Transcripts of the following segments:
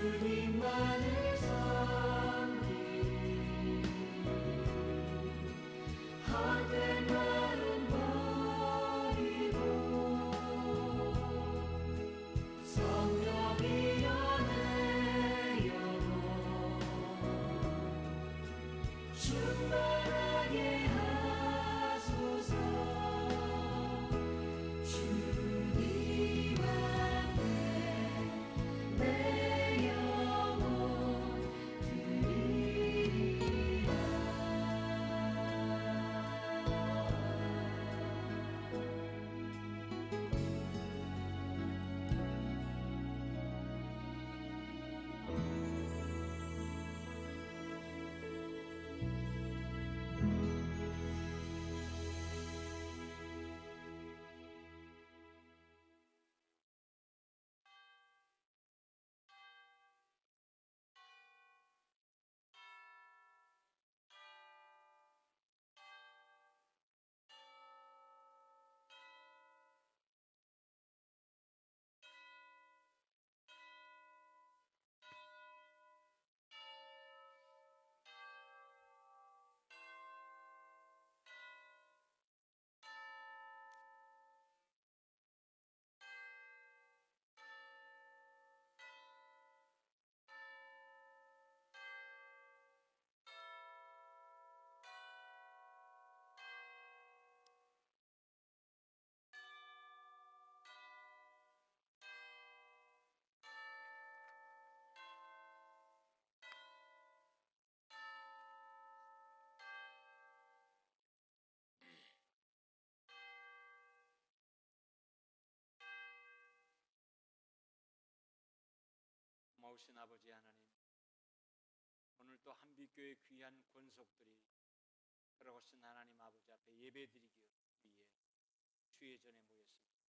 주님만을 섬기리. 헛된 마음 버리고 성령이여 내 영혼 충만하게 하소서. 주님 앞에 내 영혼 드리리라. 고마우신 아버지 하나님, 오늘 또 한빛교회 귀한 권속들이 돌아오신 하나님 아버지 앞에 예배드리기 위해 주의 전에 모였습니다.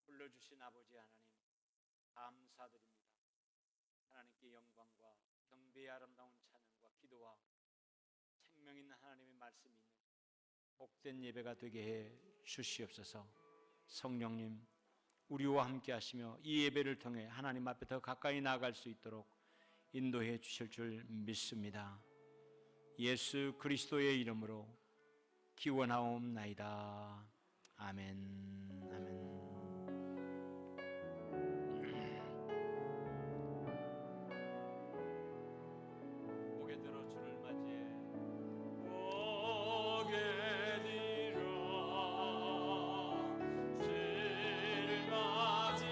불러주신 아버지 하나님 감사드립니다. 하나님께 영광과 경배의 아름다운 찬양과 기도와 생명 있는 하나님의 말씀이 있는 복된 예배가 되게 해 주시옵소서. 성령님, 우리와 함께 하시며 이 예배를 통해 하나님 앞에 더 가까이 나아갈 수 있도록 인도해 주실 줄 믿습니다. 예수 그리스도의 이름으로 기원하옵나이다. 아멘. 아멘. 고개 들어 주를 맞이해. 고개 들어 주를 맞이해.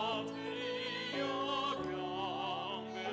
엎드려 경배하며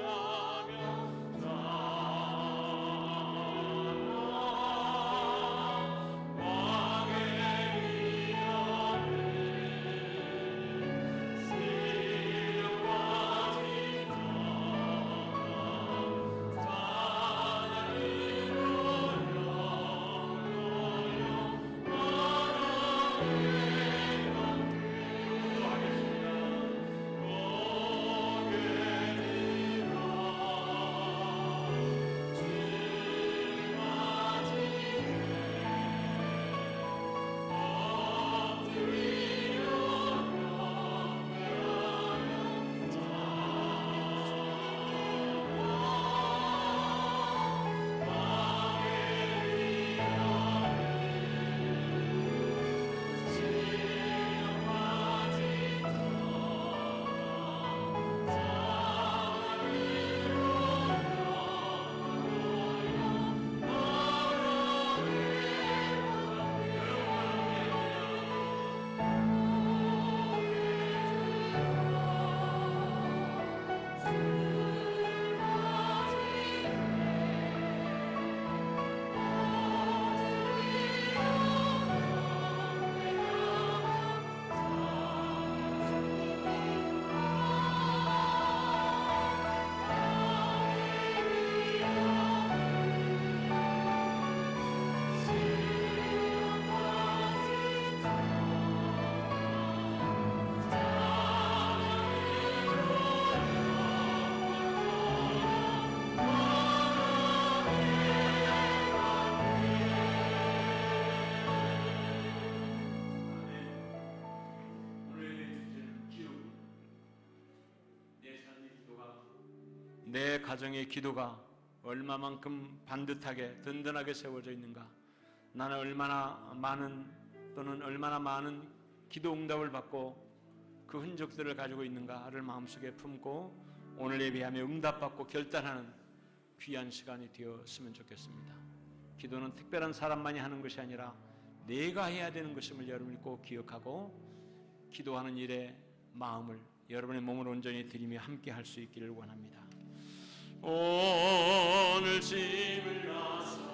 내 가정의 기도가 얼마만큼 반듯하게 든든하게 세워져 있는가, 나는 얼마나 많은 기도 응답을 받고 그 흔적들을 가지고 있는가를 마음속에 품고 오늘 예배하며 응답받고 결단하는 귀한 시간이 되었으면 좋겠습니다. 기도는 특별한 사람만이 하는 것이 아니라 내가 해야 되는 것임을 여러분이 꼭 기억하고 기도하는 일에 마음을 여러분의 몸을 온전히 드리며 함께 할 수 있기를 원합니다. 오늘 집을 가서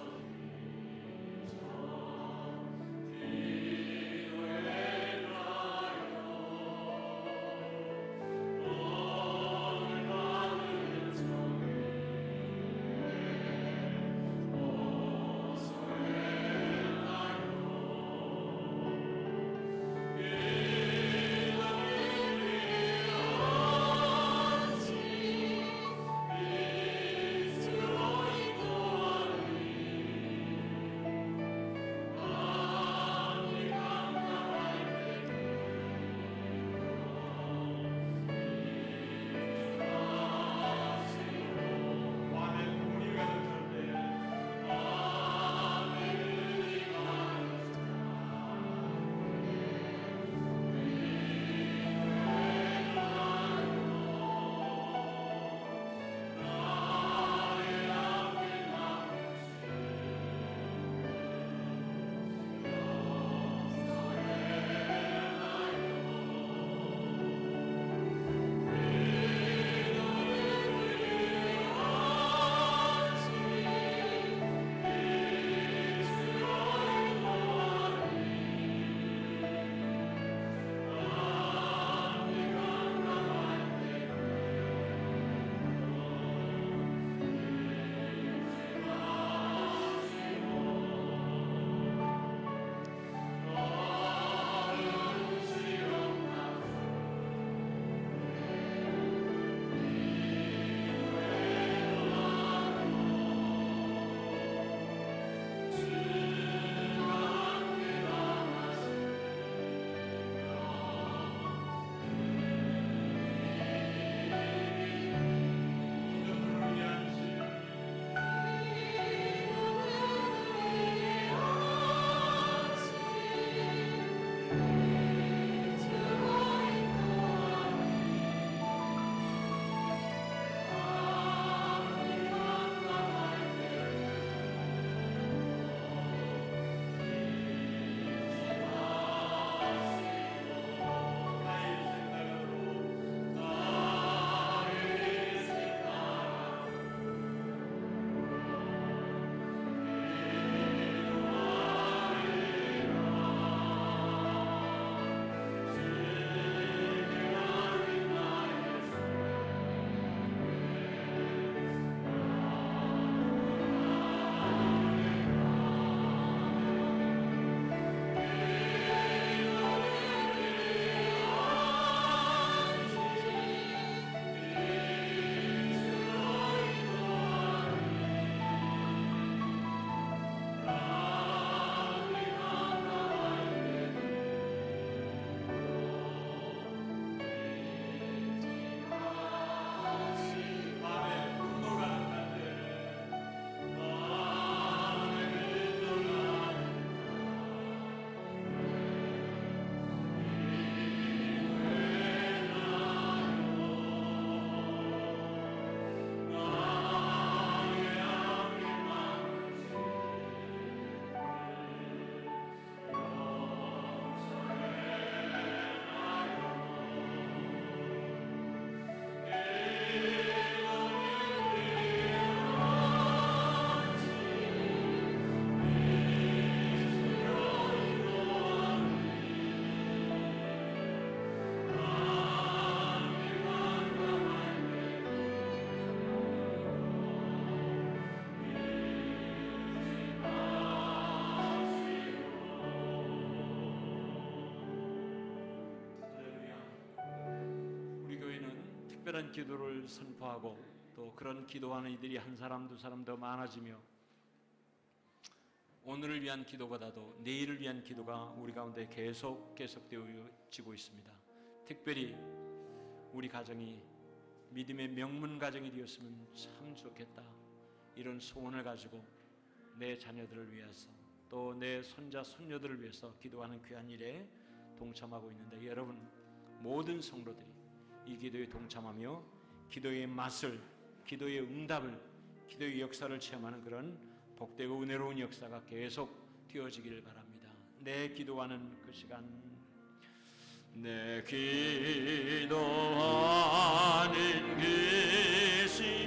특별한 기도를 선포하고 또 그런 기도하는 이들이 한 사람 두 사람 더 많아지며 오늘을 위한 기도보다도 내일을 위한 기도가 우리 가운데 계속되어지고 있습니다. 특별히 우리 가정이 믿음의 명문 가정이 되었으면 참 좋겠다. 이런 소원을 가지고 내 자녀들을 위해서 또 내 손자 손녀들을 위해서 기도하는 귀한 일에 동참하고 있는데, 여러분 모든 성도들이 이 기도에 동참하며 기도의 맛을, 기도의 응답을, 기도의 역사를 체험하는 그런 복되고 은혜로운 역사가 계속 되어지기를 바랍니다. 내 기도하는 그 시간, 내 기도하는 그 시간,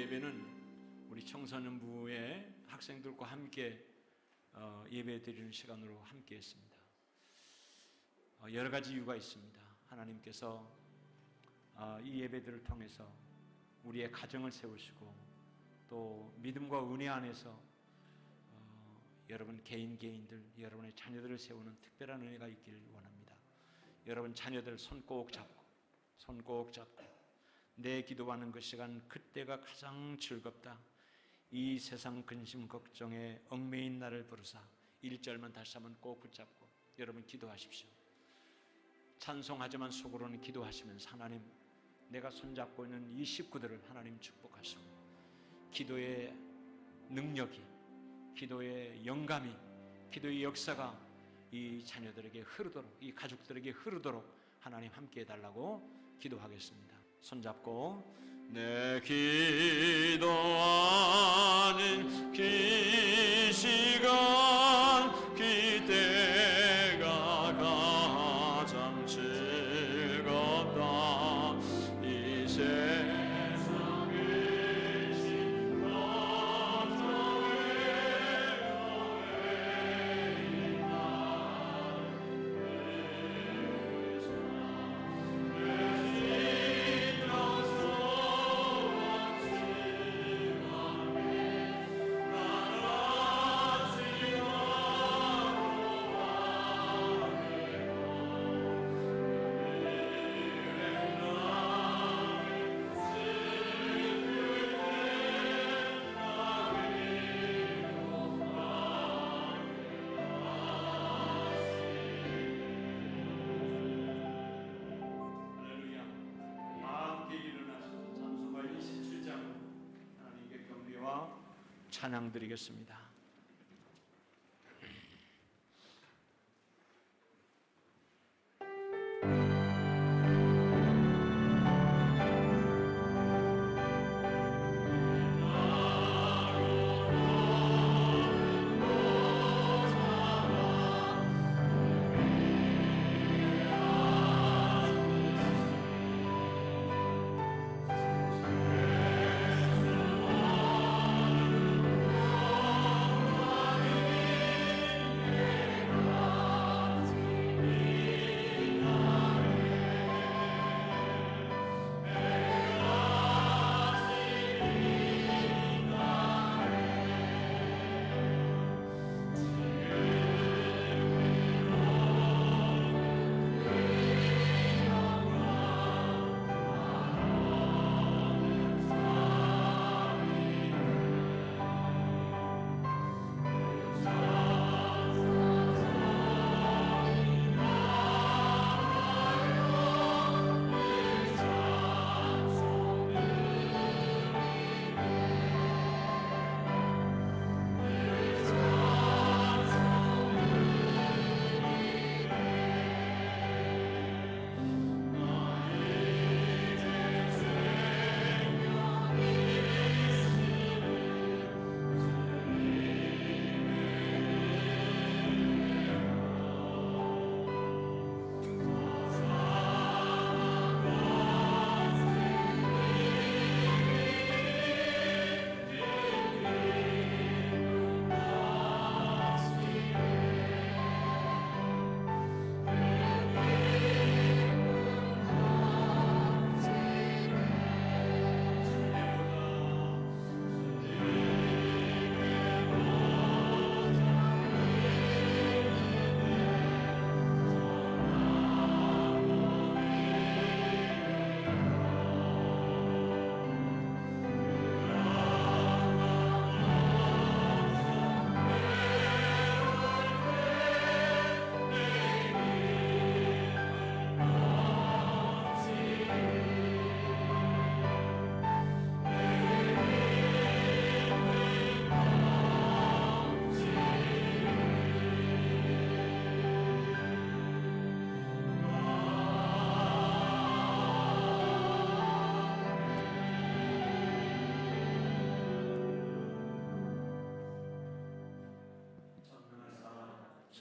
예배는 우리 청소년부의 학생들과 함께 예배 드리는 시간으로 함께 했습니다. 여러 가지 이유가 있습니다. 하나님께서 이 예배들을 통해서 우리의 가정을 세우시고 또 믿음과 은혜 안에서 여러분 개인들, 여러분의 자녀들을 세우는 특별한 은혜가 있기를 원합니다. 여러분 자녀들 손 꼭 잡고 내 기도하는 그 시간, 그때가 가장 즐겁다. 이 세상 근심 걱정에 얽매인 나를 부르사. 1절만 다시 한번 꼭 붙잡고 여러분 기도하십시오. 찬송하지만 속으로는 기도하시면서 하나님, 내가 손잡고 있는 이 식구들을 하나님 축복하시고 기도의 능력이, 기도의 영감이, 기도의 역사가 이 자녀들에게 흐르도록, 이 가족들에게 흐르도록 하나님 함께 해달라고 기도하겠습니다. 손잡고 내 기도하는 그 시간, 그때가 가장 즐겁다. 이 세상 근심 걱정에 올려드리며 찬양드리겠습니다.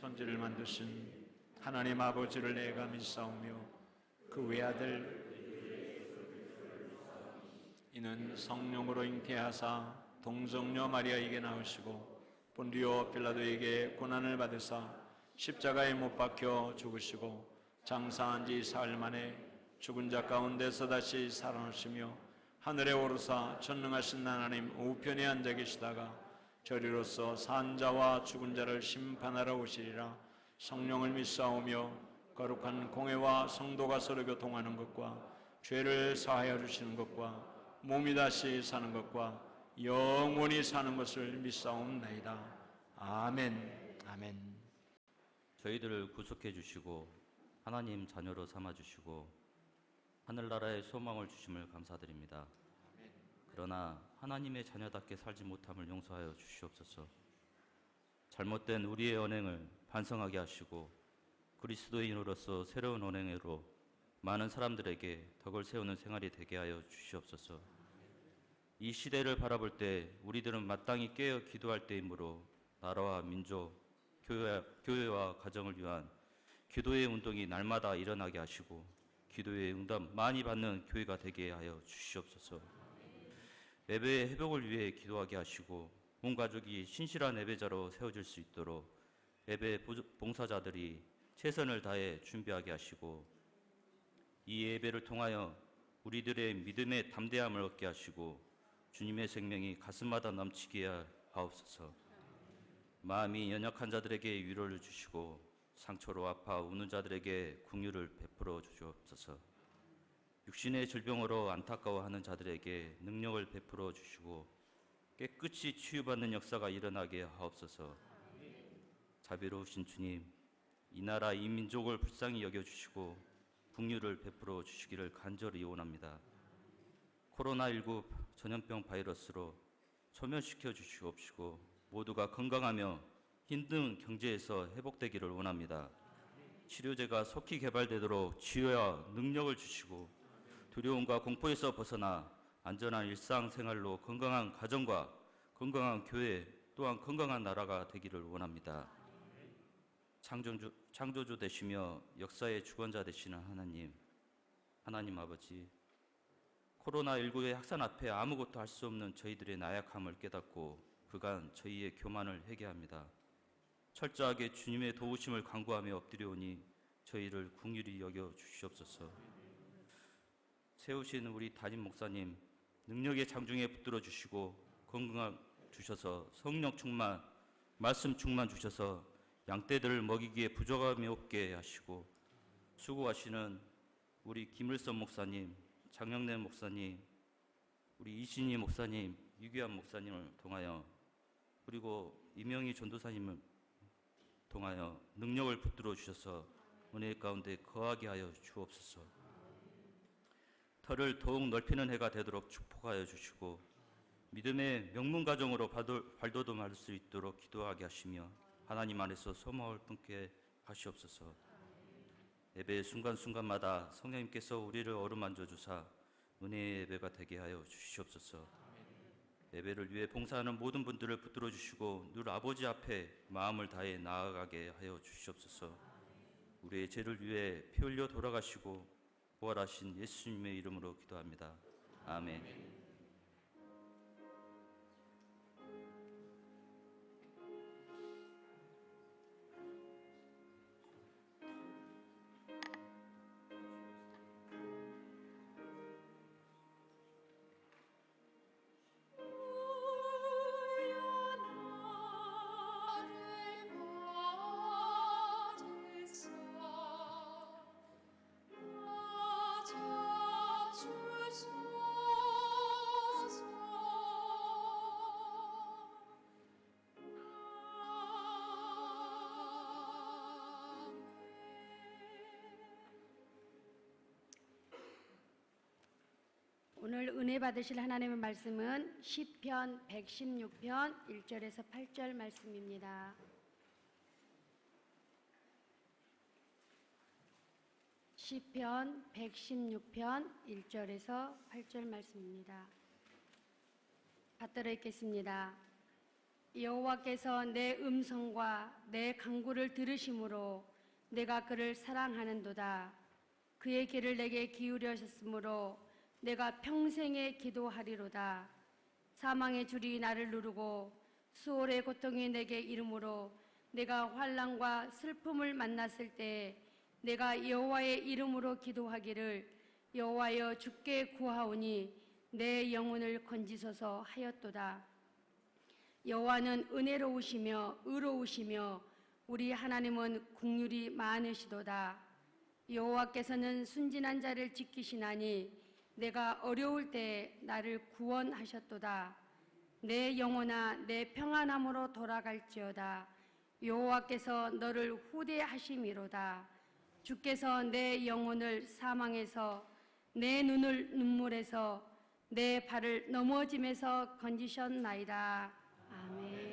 천지를 만드신 하나님 아버지를 내가 믿사오며 그 외아들 이는 성령으로 잉태하사 동정녀 마리아에게 나으시고 본디오 빌라도에게 고난을 받으사 십자가에 못 박혀 죽으시고 장사한 지 사흘 만에 죽은 자 가운데서 다시 살아나시며 하늘에 오르사 전능하신 하나님 우편에 앉아 계시다가 저리로서 산 자와 죽은 자를 심판하러 오시리라. 성령을 믿사오며 거룩한 공회와 성도가 서로 교통하는 것과 죄를 사하여 주시는 것과 몸이 다시 사는 것과 영원히 사는 것을 믿사옵나이다. 아멘. 아멘. 저희들을 구속해 주시고 하나님 자녀로 삼아 주시고 하늘나라의 소망을 주심을 감사드립니다. 그러나 하나님의 자녀답게 살지 못함을 용서하여 주시옵소서. 잘못된 우리의 언행을 반성하게 하시고 그리스도인으로서 새로운 언행으로 많은 사람들에게 덕을 세우는 생활이 되게 하여 주시옵소서. 이 시대를 바라볼 때 우리들은 마땅히 깨어 기도할 때이므로 나라와 민족, 교회와 가정을 위한 기도의 운동이 날마다 일어나게 하시고 기도의 응답 많이 받는 교회가 되게 하여 주시옵소서. 예배의 회복을 위해 기도하게 하시고 온 가족이 신실한 예배자로 세워질 수 있도록 예배 봉사자들이 최선을 다해 준비하게 하시고 이 예배를 통하여 우리들의 믿음의 담대함을 얻게 하시고 주님의 생명이 가슴마다 넘치게 하옵소서. 마음이 연약한 자들에게 위로를 주시고 상처로 아파 우는 자들에게 긍휼을 베풀어 주시옵소서. 육신의 질병으로 안타까워하는 자들에게 능력을 베풀어 주시고 깨끗이 치유받는 역사가 일어나게 하옵소서. 자비로우신 주님, 이 나라 이 민족을 불쌍히 여겨주시고 긍휼을 베풀어 주시기를 간절히 원합니다. 코로나19 전염병 바이러스로 소멸시켜 주시옵시고 모두가 건강하며 힘든 경제에서 회복되기를 원합니다. 치료제가 속히 개발되도록 지혜와 능력을 주시고 두려움과 공포에서 벗어나 안전한 일상생활로 건강한 가정과 건강한 교회 또한 건강한 나라가 되기를 원합니다. 창조주 되시며 역사의 주권자 되시는 하나님 아버지, 코로나19의 확산 앞에 아무것도 할 수 없는 저희들의 나약함을 깨닫고 그간 저희의 교만을 회개합니다. 철저하게 주님의 도우심을 간구하며 엎드려오니 저희를 긍휼히 여겨 주시옵소서. 세우신 우리 담임 목사님 능력의 장중에 붙들어 주시고 건강 주셔서 성령 충만, 말씀 충만 주셔서 양떼들을 먹이기에 부족함이 없게 하시고 수고하시는 우리 김일선 목사님, 장영래 목사님, 우리 이신희 목사님, 유기환 목사님을 통하여 그리고 이명희 전도사님을 통하여 능력을 붙들어 주셔서 은혜 가운데 거하게 하여 주옵소서. 터를 더욱 넓히는 해가 되도록 축복하여 주시고 믿음의 명문 가정으로 발돋움할 수 있도록 기도하게 하시며 하나님 안에서 소망을 품게 하시옵소서. 예배의 순간순간마다 성령님께서 우리를 어루만져 주사 은혜의 예배가 되게 하여 주시옵소서. 예배를 위해 봉사하는 모든 분들을 붙들어 주시고 늘 아버지 앞에 마음을 다해 나아가게 하여 주시옵소서. 우리의 죄를 위해 피 흘려 돌아가시고 부활하신 예수님의 이름으로 기도합니다. 아멘. 오늘 은혜 받으실 하나님의 말씀은 시편 116편 1절에서 8절 말씀입니다. 시편 116편 1절에서 8절 말씀입니다. 받들어 읽겠습니다. 여호와께서 내 음성과 내 간구를 들으심으로 내가 그를 사랑하는도다. 그의 귀를 내게 기울여셨으므로 내가 평생에 기도하리로다. 사망의 줄이 나를 누르고 수월의 고통이 내게 이르므로 내가 환난과 슬픔을 만났을 때 내가 여호와의 이름으로 기도하기를 여호와여 주께 구하오니 내 영혼을 건지소서 하였도다. 여호와는 은혜로우시며 의로우시며 우리 하나님은 긍휼이 많으시도다. 여호와께서는 순진한 자를 지키시나니 내가 어려울 때 나를 구원하셨도다. 내 영혼아 내 평안함으로 돌아갈지어다. 여호와께서 너를 후대하심이로다. 주께서 내 영혼을 사망에서 내 눈을 눈물에서 내 발을 넘어짐에서 건지셨나이다. 아멘.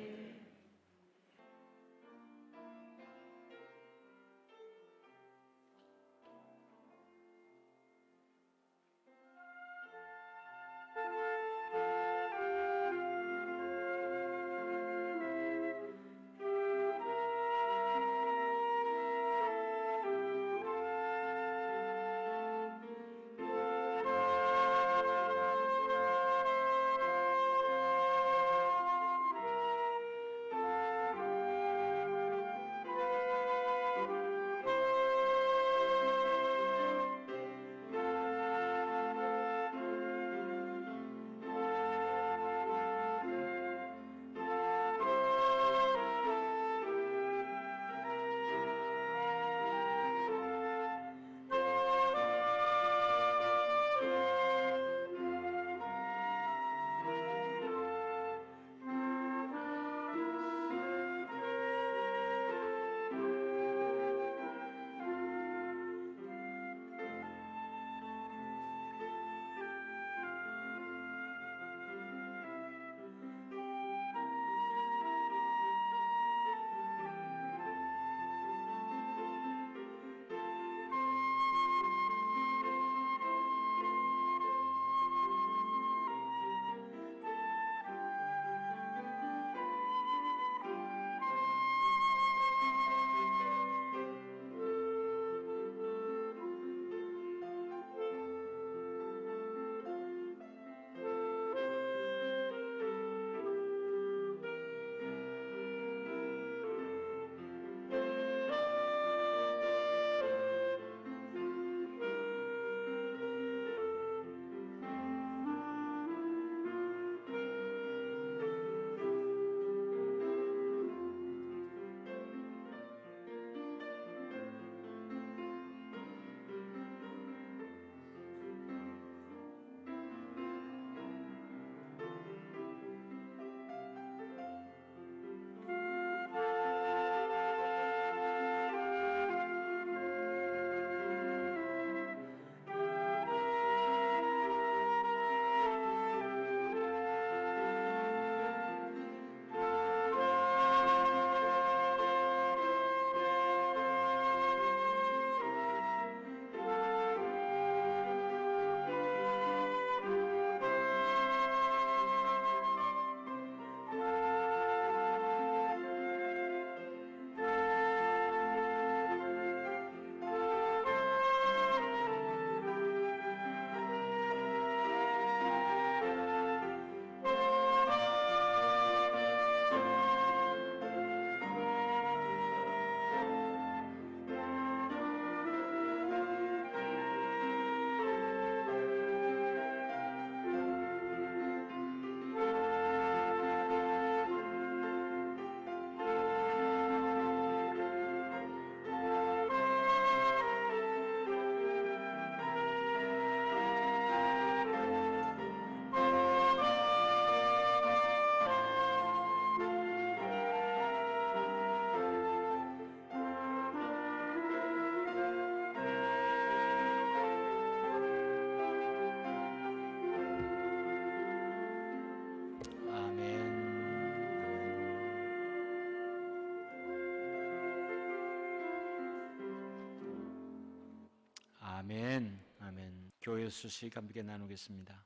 교회 소식 함께 나누겠습니다.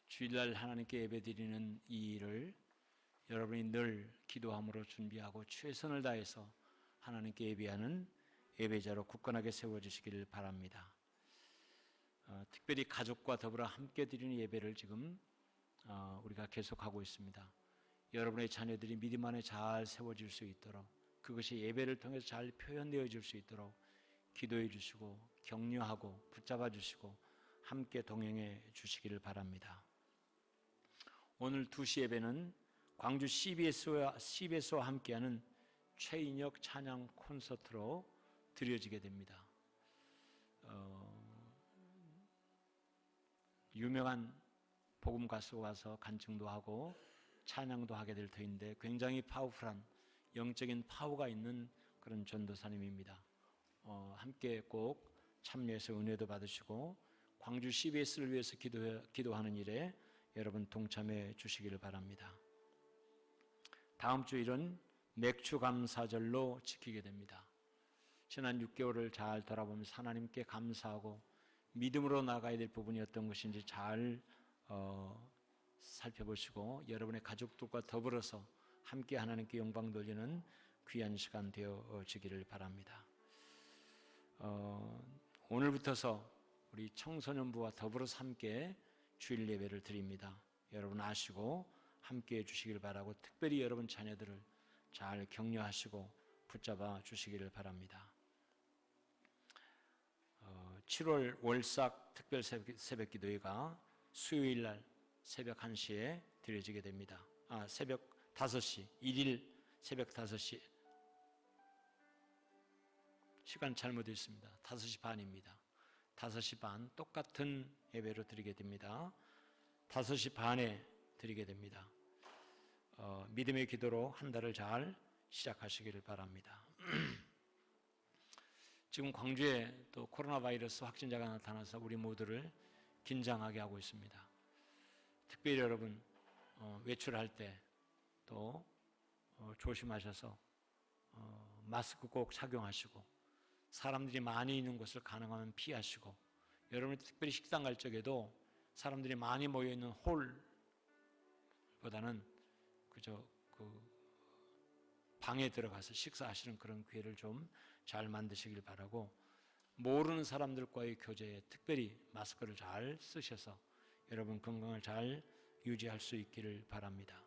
주일날 하나님께 예배드리는 이 일을 여러분이 늘 기도함으로 준비하고 최선을 다해서 하나님께 예배하는 예배자로 굳건하게 세워주시기를 바랍니다. 특별히 가족과 더불어 함께 드리는 예배를 지금 우리가 계속하고 있습니다. 여러분의 자녀들이 믿음 안에 잘 세워질 수 있도록, 그것이 예배를 통해서 잘 표현되어질 수 있도록 기도해 주시고 격려하고 붙잡아 주시고 함께 동행해 주시기를 바랍니다. 오늘 2시 예배는 광주 CBS와 함께하는 최인혁 찬양 콘서트로 드려지게 됩니다. 유명한 복음 가수가 와서 간증도 하고 찬양도 하게 될 터인데 굉장히 파워풀한 영적인 파워가 있는 그런 전도사님입니다. 함께 꼭 참여해서 은혜도 받으시고 광주 CBS를 위해서 기도하는 일에 여러분 동참해 주시기를 바랍니다. 다음 주일은 맥주 감사절로 지키게 됩니다. 지난 6개월을 잘 돌아보면서 하나님께 감사하고 믿음으로 나가야 될 부분이 어떤 것인지 잘 살펴보시고 여러분의 가족들과 더불어서 함께 하나님께 영광 돌리는 귀한 시간 되어지기를 바랍니다. 오늘부터서 우리 청소년부와 더불어서 함께 주일 예배를 드립니다. 여러분 아시고 함께 해주시길 바라고 특별히 여러분 자녀들을 잘 격려하시고 붙잡아 주시기를 바랍니다. 7월 월삭 특별 새벽 기도회가 수요일 날 새벽 1시에 드려지게 됩니다. 새벽 5시, 1일 새벽 5시. 시간 잘못했습니다. 5시 반입니다. 5시 반 똑같은 예배로 드리게 됩니다. 5시 반에 드리게 됩니다. 믿음의 기도로 한 달을 잘 시작하시기를 바랍니다. 지금 광주에 또 코로나 바이러스 확진자가 나타나서 우리 모두를 긴장하게 하고 있습니다. 특별히 여러분 외출할 때 또 조심하셔서 마스크 꼭 착용하시고 사람들이 많이 있는 곳을 가능하면 피하시고 여러분이 특별히 식당 갈 적에도 사람들이 많이 모여 있는 홀보다는 그저 방에 들어가서 식사하시는 그런 기회를 좀 잘 만드시길 바라고 모르는 사람들과의 교제에 특별히 마스크를 잘 쓰셔서 여러분 건강을 잘 유지할 수 있기를 바랍니다.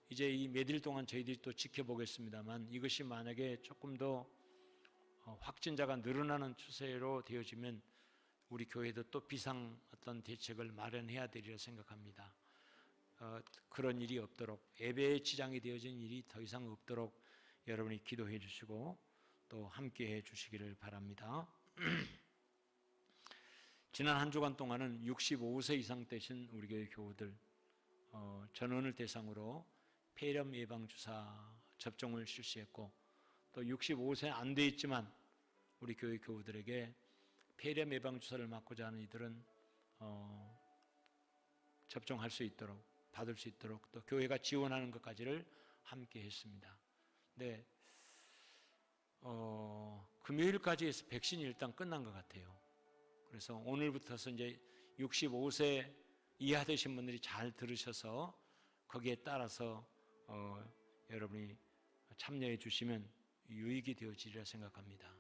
이제 이 몇 일 동안 저희들이 또 지켜보겠습니다만 이것이 만약에 조금 더 확진자가 늘어나는 추세로 되어지면 우리 교회도 또 비상 어떤 대책을 마련해야 되리라 생각합니다. 그런 일이 없도록 예배에 지장이 되어진 일이 더 이상 없도록 여러분이 기도해 주시고 또 함께 해 주시기를 바랍니다. 지난 한 주간 동안은 65세 이상 되신 우리 교회 교우들 전원을 대상으로 폐렴 예방주사 접종을 실시했고 또 65세 안 돼 있지만 우리 교회 교우들에게 폐렴 예방주사를 맞고자 하는 이들은 접종할 수 있도록 받을 수 있도록 또 교회가 지원하는 것까지를 함께 했습니다. 네, 금요일까지 해서 백신이 일단 끝난 것 같아요. 그래서 오늘부터서 이제 65세 이하 되신 분들이 잘 들으셔서 거기에 따라서 여러분이 참여해 주시면 유익이 되어지리라 생각합니다.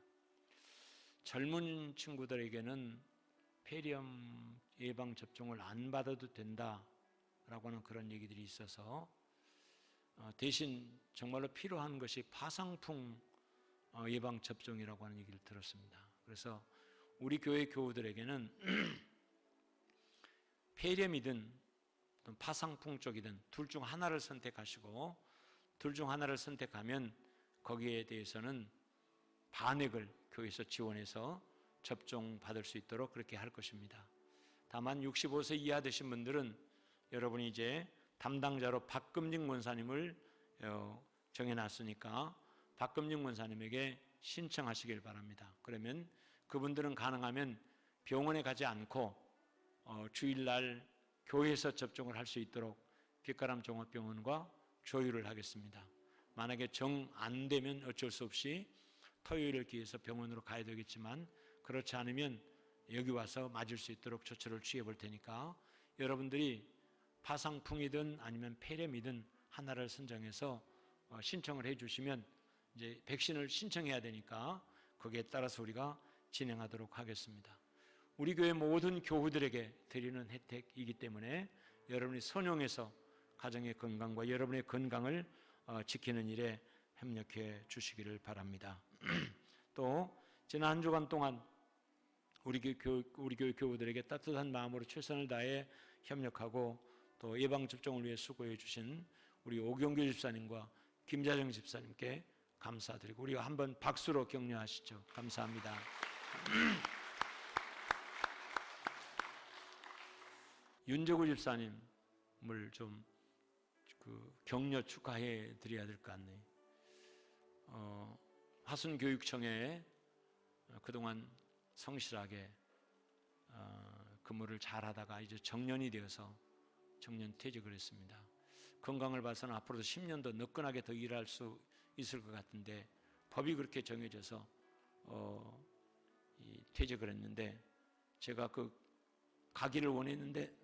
젊은 친구들에게는 폐렴 예방 접종을 안 받아도 된다라고 하는 그런 얘기들이 있어서 대신 정말로 필요한 것이 파상풍 예방 접종이라고 하는 얘기를 들었습니다. 그래서 우리 교회 교우들에게는 폐렴이든 파상풍 쪽이든 둘 중 하나를 선택하시고 둘 중 하나를 선택하면 거기에 대해서는 반액을 교회에서 지원해서 접종 받을 수 있도록 그렇게 할 것입니다. 다만 65세 이하 되신 분들은 여러분이 이제 담당자로 박금직 원사님을 정해놨으니까 박금직 원사님에게 신청하시길 바랍니다. 그러면 그분들은 가능하면 병원에 가지 않고 주일날 교회에서 접종을 할 수 있도록 빛가람 종합병원과 조율을 하겠습니다. 만약에 정 안 되면 어쩔 수 없이 토요일을 기해서 병원으로 가야 되겠지만 그렇지 않으면 여기 와서 맞을 수 있도록 조처를 취해 볼 테니까 여러분들이 파상풍이든 아니면 폐렴이든 하나를 선정해서 신청을 해 주시면 이제 백신을 신청해야 되니까 거기에 따라서 우리가 진행하도록 하겠습니다. 우리 교회 모든 교우들에게 드리는 혜택이기 때문에 여러분이 선용해서 가정의 건강과 여러분의 건강을 지키는 일에 협력해 주시기를 바랍니다. 또 지난 한 주간 동안 우리 교회 교우들에게 따뜻한 마음으로 최선을 다해 협력하고 또 예방접종을 위해 수고해 주신 우리 오경규 집사님과 김자정 집사님께 감사드리고 우리가 한번 박수로 격려하시죠. 감사합니다. 윤재구 집사님을 좀 격려 축하해 드려야 될 것 같네요. 화순교육청에 그동안 성실하게 근무를 잘하다가 이제 정년이 되어서 정년 퇴직을 했습니다. 건강을 봐서는 앞으로도 10년 더 너끈하게 더 일할 수 있을 것 같은데 법이 그렇게 정해져서 퇴직을 했는데 제가 가기를 원했는데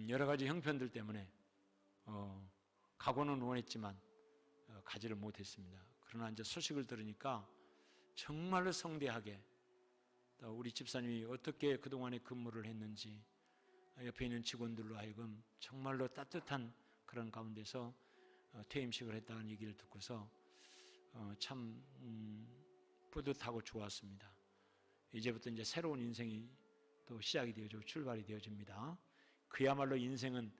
여러 가지 형편들 때문에 가고는 원했지만 가지를 못했습니다. 그러나 이제 소식을 들으니까 정말로 성대하게 우리 집사님이 어떻게 그동안에 근무를 했는지 옆에 있는 직원들로 하여금 정말로 따뜻한 그런 가운데서 퇴임식을 했다는 얘기를 듣고서 참 뿌듯하고 좋았습니다. 이제부터 이제 새로운 인생이 또 시작이 되어지고 출발이 되어집니다. 그야말로 인생은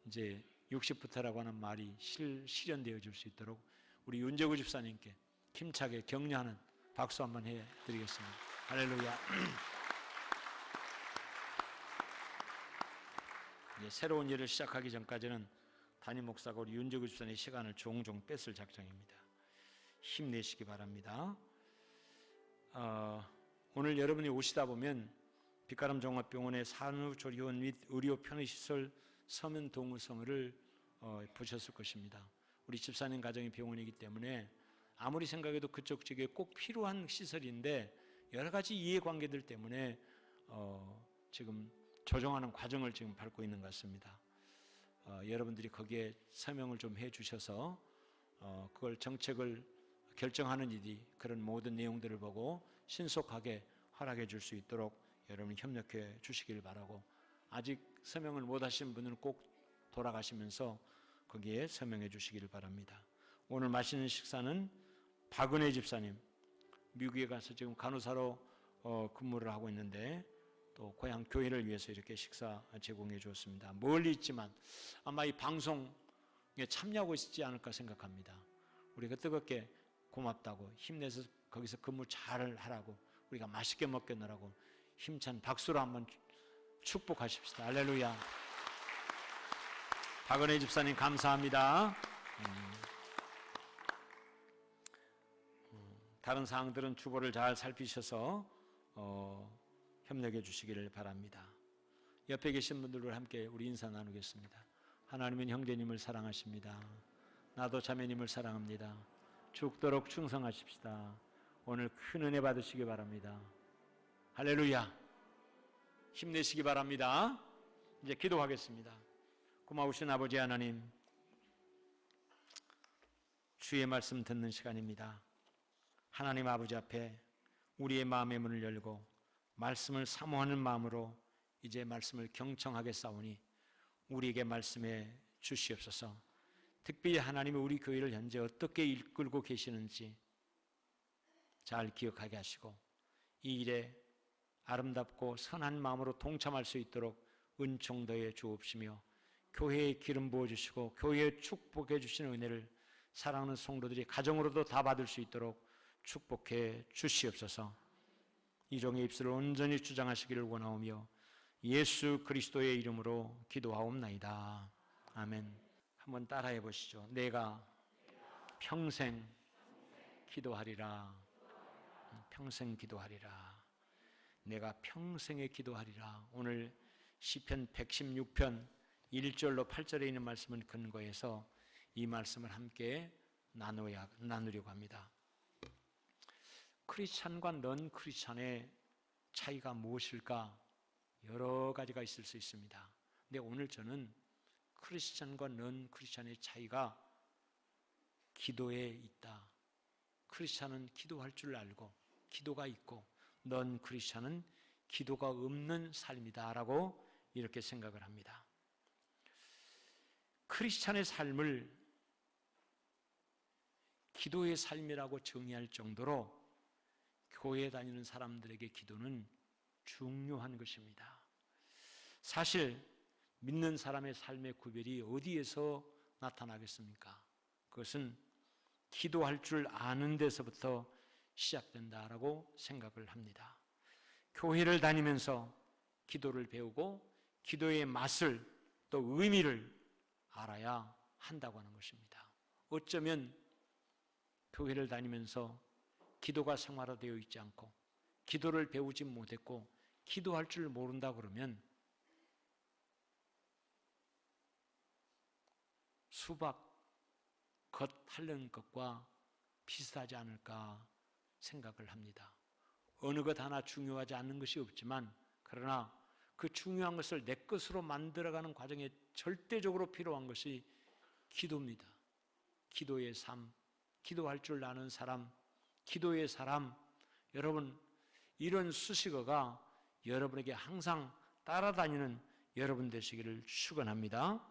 이제 60부터라고 하는 말이 실현되어질 수 있도록 우리 윤재구 집사님께 힘차게 격려하는 박수 한번 해드리겠습니다. 할렐루야. 이제 새로운 일을 시작하기 전까지는 담임 목사가 우리 윤재구 집사님의 시간을 종종 뺏을 작정입니다. 힘내시기 바랍니다. 오늘 여러분이 오시다 보면 빛가람 종합병원의 산후조리원 및 의료 편의시설 서면 동의성을 보셨을 것입니다. 우리 집사님 가정의 병원이기 때문에 아무리 생각해도 그쪽 지역에 꼭 필요한 시설인데 여러 가지 이해관계들 때문에 지금 조정하는 과정을 지금 밟고 있는 것 같습니다. 여러분들이 거기에 서명을 좀 해주셔서 그걸 정책을 결정하는 일이 그런 모든 내용들을 보고 신속하게 허락해 줄 수 있도록 여러분이 협력해 주시길 바라고 아직 서명을 못 하신 분은 꼭 돌아가시면서 거기에 서명해 주시기를 바랍니다. 오늘 마시는 식사는 박은혜 집사님 미국에 가서 지금 간호사로 근무를 하고 있는데 또 고향 교회를 위해서 이렇게 식사 제공해 주었습니다. 멀리 있지만 아마 이 방송에 참여하고 있지 않을까 생각합니다. 우리가 뜨겁게 고맙다고 힘내서 거기서 근무 잘 하라고 우리가 맛있게 먹겠노라고 힘찬 박수로 한번 축복하십시다. 할렐루야. 박은혜 집사님 감사합니다. 다른 사항들은 주보를 잘 살피셔서 협력해 주시기를 바랍니다. 옆에 계신 분들과 함께 우리 인사 나누겠습니다. 하나님은 형제님을 사랑하십니다. 나도 자매님을 사랑합니다. 죽도록 충성하십시다. 오늘 큰 은혜 받으시기 바랍니다. 할렐루야. 힘내시기 바랍니다. 이제 기도하겠습니다. 고마우신 아버지 하나님, 주의 말씀 듣는 시간입니다. 하나님 아버지 앞에 우리의 마음의 문을 열고 말씀을 사모하는 마음으로 이제 말씀을 경청하게 싸우니 우리에게 말씀해 주시옵소서. 특별히 하나님이 우리 교회를 현재 어떻게 이끌고 계시는지 잘 기억하게 하시고 이 일에 아름답고 선한 마음으로 동참할 수 있도록 은총 더해 주옵시며 교회에 기름 부어주시고 교회에 축복해 주시는 은혜를 사랑하는 성도들이 가정으로도 다 받을 수 있도록 축복해 주시옵소서. 이 종의 입술을 온전히 주장하시기를 원하오며 예수 그리스도의 이름으로 기도하옵나이다. 아멘. 한번 따라해 보시죠. 내가 평생 기도하리라. 평생 기도하리라. 내가 평생에 기도하리라. 오늘 시편 116편 1절로 8절에 있는 말씀을 근거해서 이 말씀을 함께 나누려고 합니다. 크리스찬과 넌 크리스찬의 차이가 무엇일까? 여러 가지가 있을 수 있습니다. 근데 오늘 저는 크리스찬과 넌 크리스찬의 차이가 기도에 있다. 크리스찬은 기도할 줄 알고 기도가 있고, 넌 크리스찬은 기도가 없는 삶이다라고 이렇게 생각을 합니다. 크리스찬의 삶을 기도의 삶이라고 정의할 정도로 교회에 다니는 사람들에게 기도는 중요한 것입니다. 사실 믿는 사람의 삶의 구별이 어디에서 나타나겠습니까? 그것은 기도할 줄 아는 데서부터 시작된다라고 생각을 합니다. 교회를 다니면서 기도를 배우고 기도의 맛을 또 의미를 알아야 한다고 하는 것입니다. 어쩌면 교회를 다니면서 기도가 생활화되어 있지 않고 기도를 배우지 못했고 기도할 줄 모른다 그러면 수박 겉 핥는 것과 비슷하지 않을까 생각을 합니다. 어느 것 하나 중요하지 않는 것이 없지만, 그러나 그 중요한 것을 내 것으로 만들어가는 과정에 절대적으로 필요한 것이 기도입니다. 기도의 삶, 기도할 줄 아는 사람, 기도의 사람, 여러분, 이런 수식어가 여러분에게 항상 따라다니는 여러분 되시기를 축원합니다.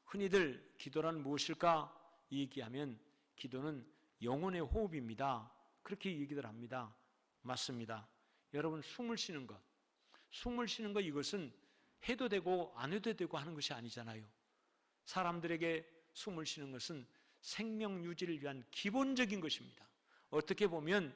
흔히들 기도란 무엇일까 얘기하면 기도는 영혼의 호흡입니다. 그렇게 얘기들 합니다. 맞습니다. 여러분, 숨을 쉬는 것, 이것은 해도 되고 안 해도 되고 하는 것이 아니잖아요. 사람들에게 숨을 쉬는 것은 생명 유지를 위한 기본적인 것입니다. 어떻게 보면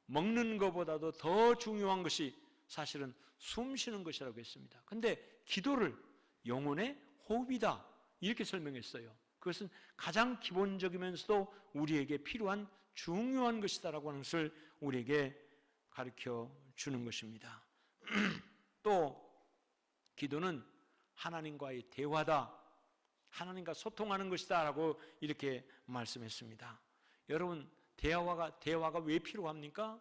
먹는 것보다도 더 중요한 것이 사실은 숨 쉬는 것이라고 했습니다. 그런데 기도를 영혼의 호흡이다 이렇게 설명했어요. 그것은 가장 기본적이면서도 우리에게 필요한 중요한 것이다라고 하는 것을 우리에게 가르쳐 주는 것입니다. 또 기도는 하나님과의 대화다, 하나님과 소통하는 것이다 라고 이렇게 말씀했습니다. 여러분, 대화가 왜 필요합니까?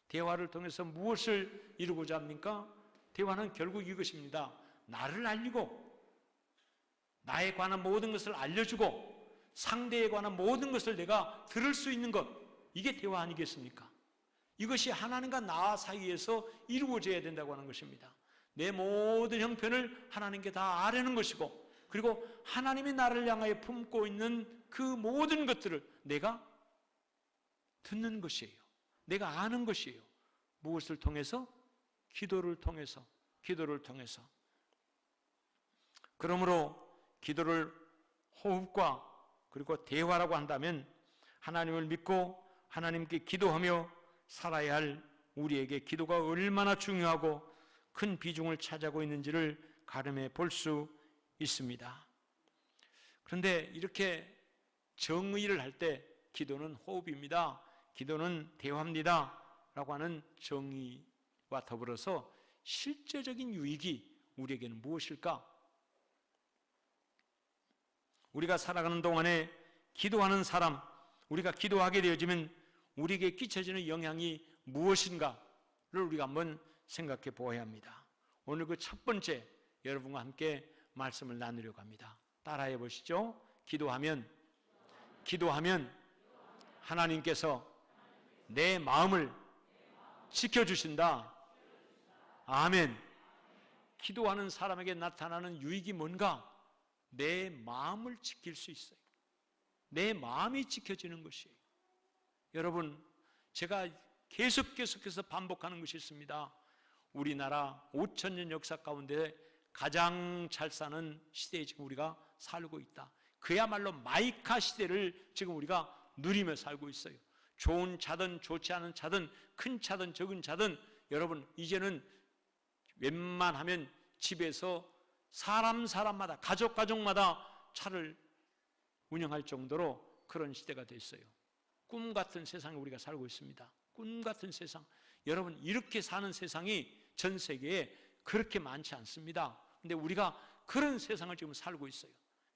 대화를 통해서 무엇을 이루고자 합니까? 대화는 결국 이것입니다. 나를 알리고 나에 관한 모든 것을 알려주고 상대에 관한 모든 것을 내가 들을 수 있는 것, 이게 대화 아니겠습니까? 이것이 하나님과 나 사이에서 이루어져야 된다고 하는 것입니다. 내 모든 형편을 하나님께 다 아뢰는 것이고, 그리고 하나님이 나를 향하여 품고 있는 그 모든 것들을 내가 듣는 것이에요. 내가 아는 것이에요. 무엇을 통해서? 기도를 통해서. 그러므로 기도를 호흡과 그리고 대화라고 한다면 하나님을 믿고 하나님께 기도하며 살아야 할 우리에게 기도가 얼마나 중요하고 큰 비중을 차지하고 있는지를 가늠해 볼 수 있습니다. 그런데 이렇게 정의를 할 때 기도는 호흡입니다, 기도는 대화입니다 라고 하는 정의와 더불어서 실제적인 유익이 우리에게는 무엇일까? 우리가 살아가는 동안에 기도하는 사람, 우리가 기도하게 되어지면 우리에게 끼쳐지는 영향이 무엇인가를 우리가 한번 생각해 보아야 합니다. 오늘 그 첫 번째 여러분과 함께 말씀을 나누려고 합니다. 따라해 보시죠. 기도하면 하나님께서 내 마음을 지켜주신다. 아멘. 기도하는 사람에게 나타나는 유익이 뭔가? 내 마음을 지킬 수 있어요. 내 마음이 지켜지는 것이에요. 여러분, 제가 계속해서 반복하는 것이 있습니다. 우리나라 5,000년 역사 가운데 가장 잘 사는 시대에 지금 우리가 살고 있다. 그야말로 마이카 시대를 지금 우리가 누리며 살고 있어요. 좋은 차든 좋지 않은 차든 큰 차든 적은 차든 여러분, 이제는 웬만하면 집에서 사람마다 가족마다 차를 운영할 정도로 그런 시대가 됐어요. 꿈 같은 세상에 우리가 살고 있습니다. 꿈 같은 세상. 여러분, 이렇게 사는 세상이 전 세계에 그렇게 많지 않습니다. 근데 우리가 그런 세상을 지금 살고 있어요.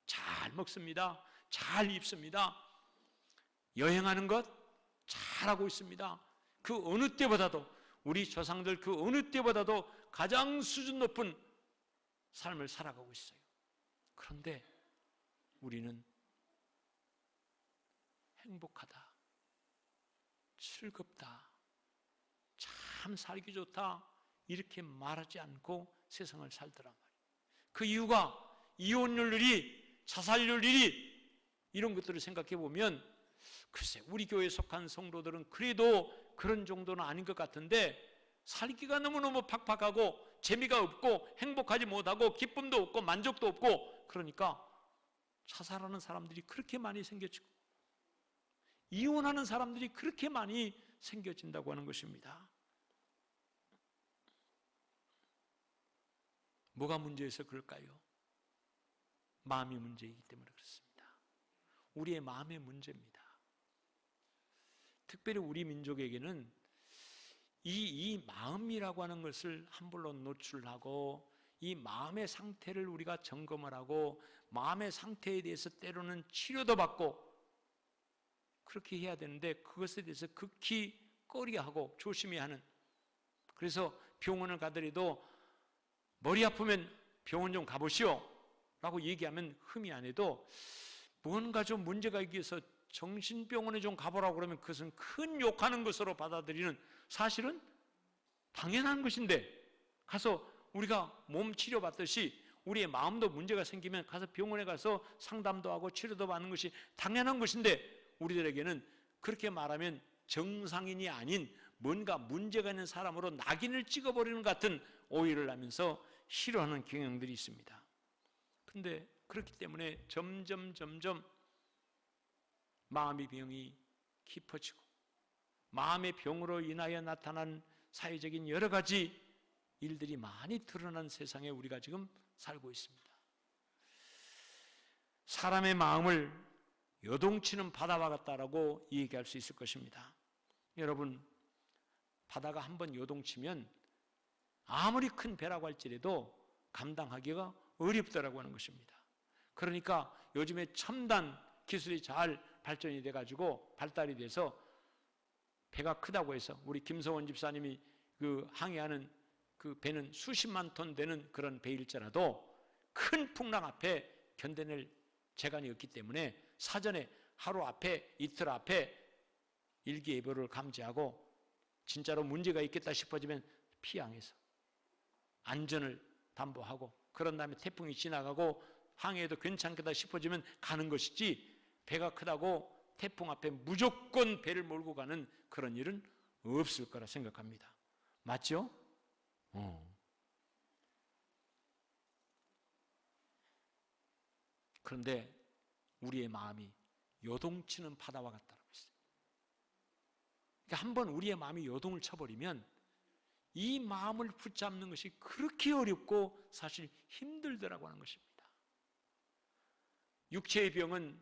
잘 먹습니다. 잘 입습니다. 여행하는 것, 잘하고 있습니다. 그 어느 때보다도, 우리 조상들 그 어느 때보다도 가장 수준 높은 삶을 살아가고 있어요. 그런데 우리는 행복하다, 즐겁다, 참 살기 좋다 이렇게 말하지 않고 세상을 살더란 말이에요. 그 이유가 이혼율이, 자살률이 이런 것들을 생각해 보면 글쎄 우리 교회에 속한 성도들은 그래도 그런 정도는 아닌 것 같은데 살기가 너무너무 팍팍하고 재미가 없고 행복하지 못하고 기쁨도 없고 만족도 없고 그러니까 자살하는 사람들이 그렇게 많이 생겨지고 이혼하는 사람들이 그렇게 많이 생겨진다고 하는 것입니다. 뭐가 문제여서 그럴까요? 마음이 문제이기 때문에 그렇습니다. 우리의 마음의 문제입니다. 특별히 우리 민족에게는 이 마음이라고 하는 것을 함부로 노출하고 이 마음의 상태를 우리가 점검을 하고 마음의 상태에 대해서 때로는 치료도 받고 그렇게 해야 되는데 그것에 대해서 극히 꺼려하고 조심해야 하는, 그래서 병원을 가더라도 머리 아프면 병원 좀 가보시오 라고 얘기하면 흠이 안 해도 뭔가 좀 문제가 있어서 정신병원에 좀 가보라고 그러면 그것은 큰 욕하는 것으로 받아들이는, 사실은 당연한 것인데 가서 우리가 몸 치료받듯이 우리의 마음도 문제가 생기면 가서 병원에 가서 상담도 하고 치료도 받는 것이 당연한 것인데 우리들에게는 그렇게 말하면 정상인이 아닌 뭔가 문제가 있는 사람으로 낙인을 찍어버리는 것 같은 오해를 하면서 싫어하는 경향들이 있습니다. 그런데 그렇기 때문에 점점 마음의 병이 깊어지고 마음의 병으로 인하여 나타난 사회적인 여러 가지 일들이 많이 드러난 세상에 우리가 지금 살고 있습니다. 사람의 마음을 요동치는 바다와 같다라고 얘기할 수 있을 것입니다. 여러분, 바다가 한번 요동치면 아무리 큰 배라고 할지라도 감당하기가 어렵다라고 하는 것입니다. 그러니까 요즘에 첨단 기술이 잘 발전이 돼가지고 발달이 돼서 배가 크다고 해서 우리 김성원 집사님이 그 항해하는 그 배는 수십만 톤 되는 그런 배일지라도 큰 풍랑 앞에 견뎌낼 재간이 없기 때문에 사전에 하루 앞에 이틀 앞에 일기예보를 감지하고 진짜로 문제가 있겠다 싶어지면 피항해서 안전을 담보하고 그런 다음에 태풍이 지나가고 항해도 괜찮겠다 싶어지면 가는 것이지 배가 크다고 태풍 앞에 무조건 배를 몰고 가는 그런 일은 없을 거라 생각합니다. 맞죠? 그런데 우리의 마음이 요동치는 바다와 같다고 했어요. 그러니까 한번 우리의 마음이 요동을 쳐버리면 이 마음을 붙잡는 것이 그렇게 어렵고 사실 힘들더라고 하는 것입니다. 육체의 병은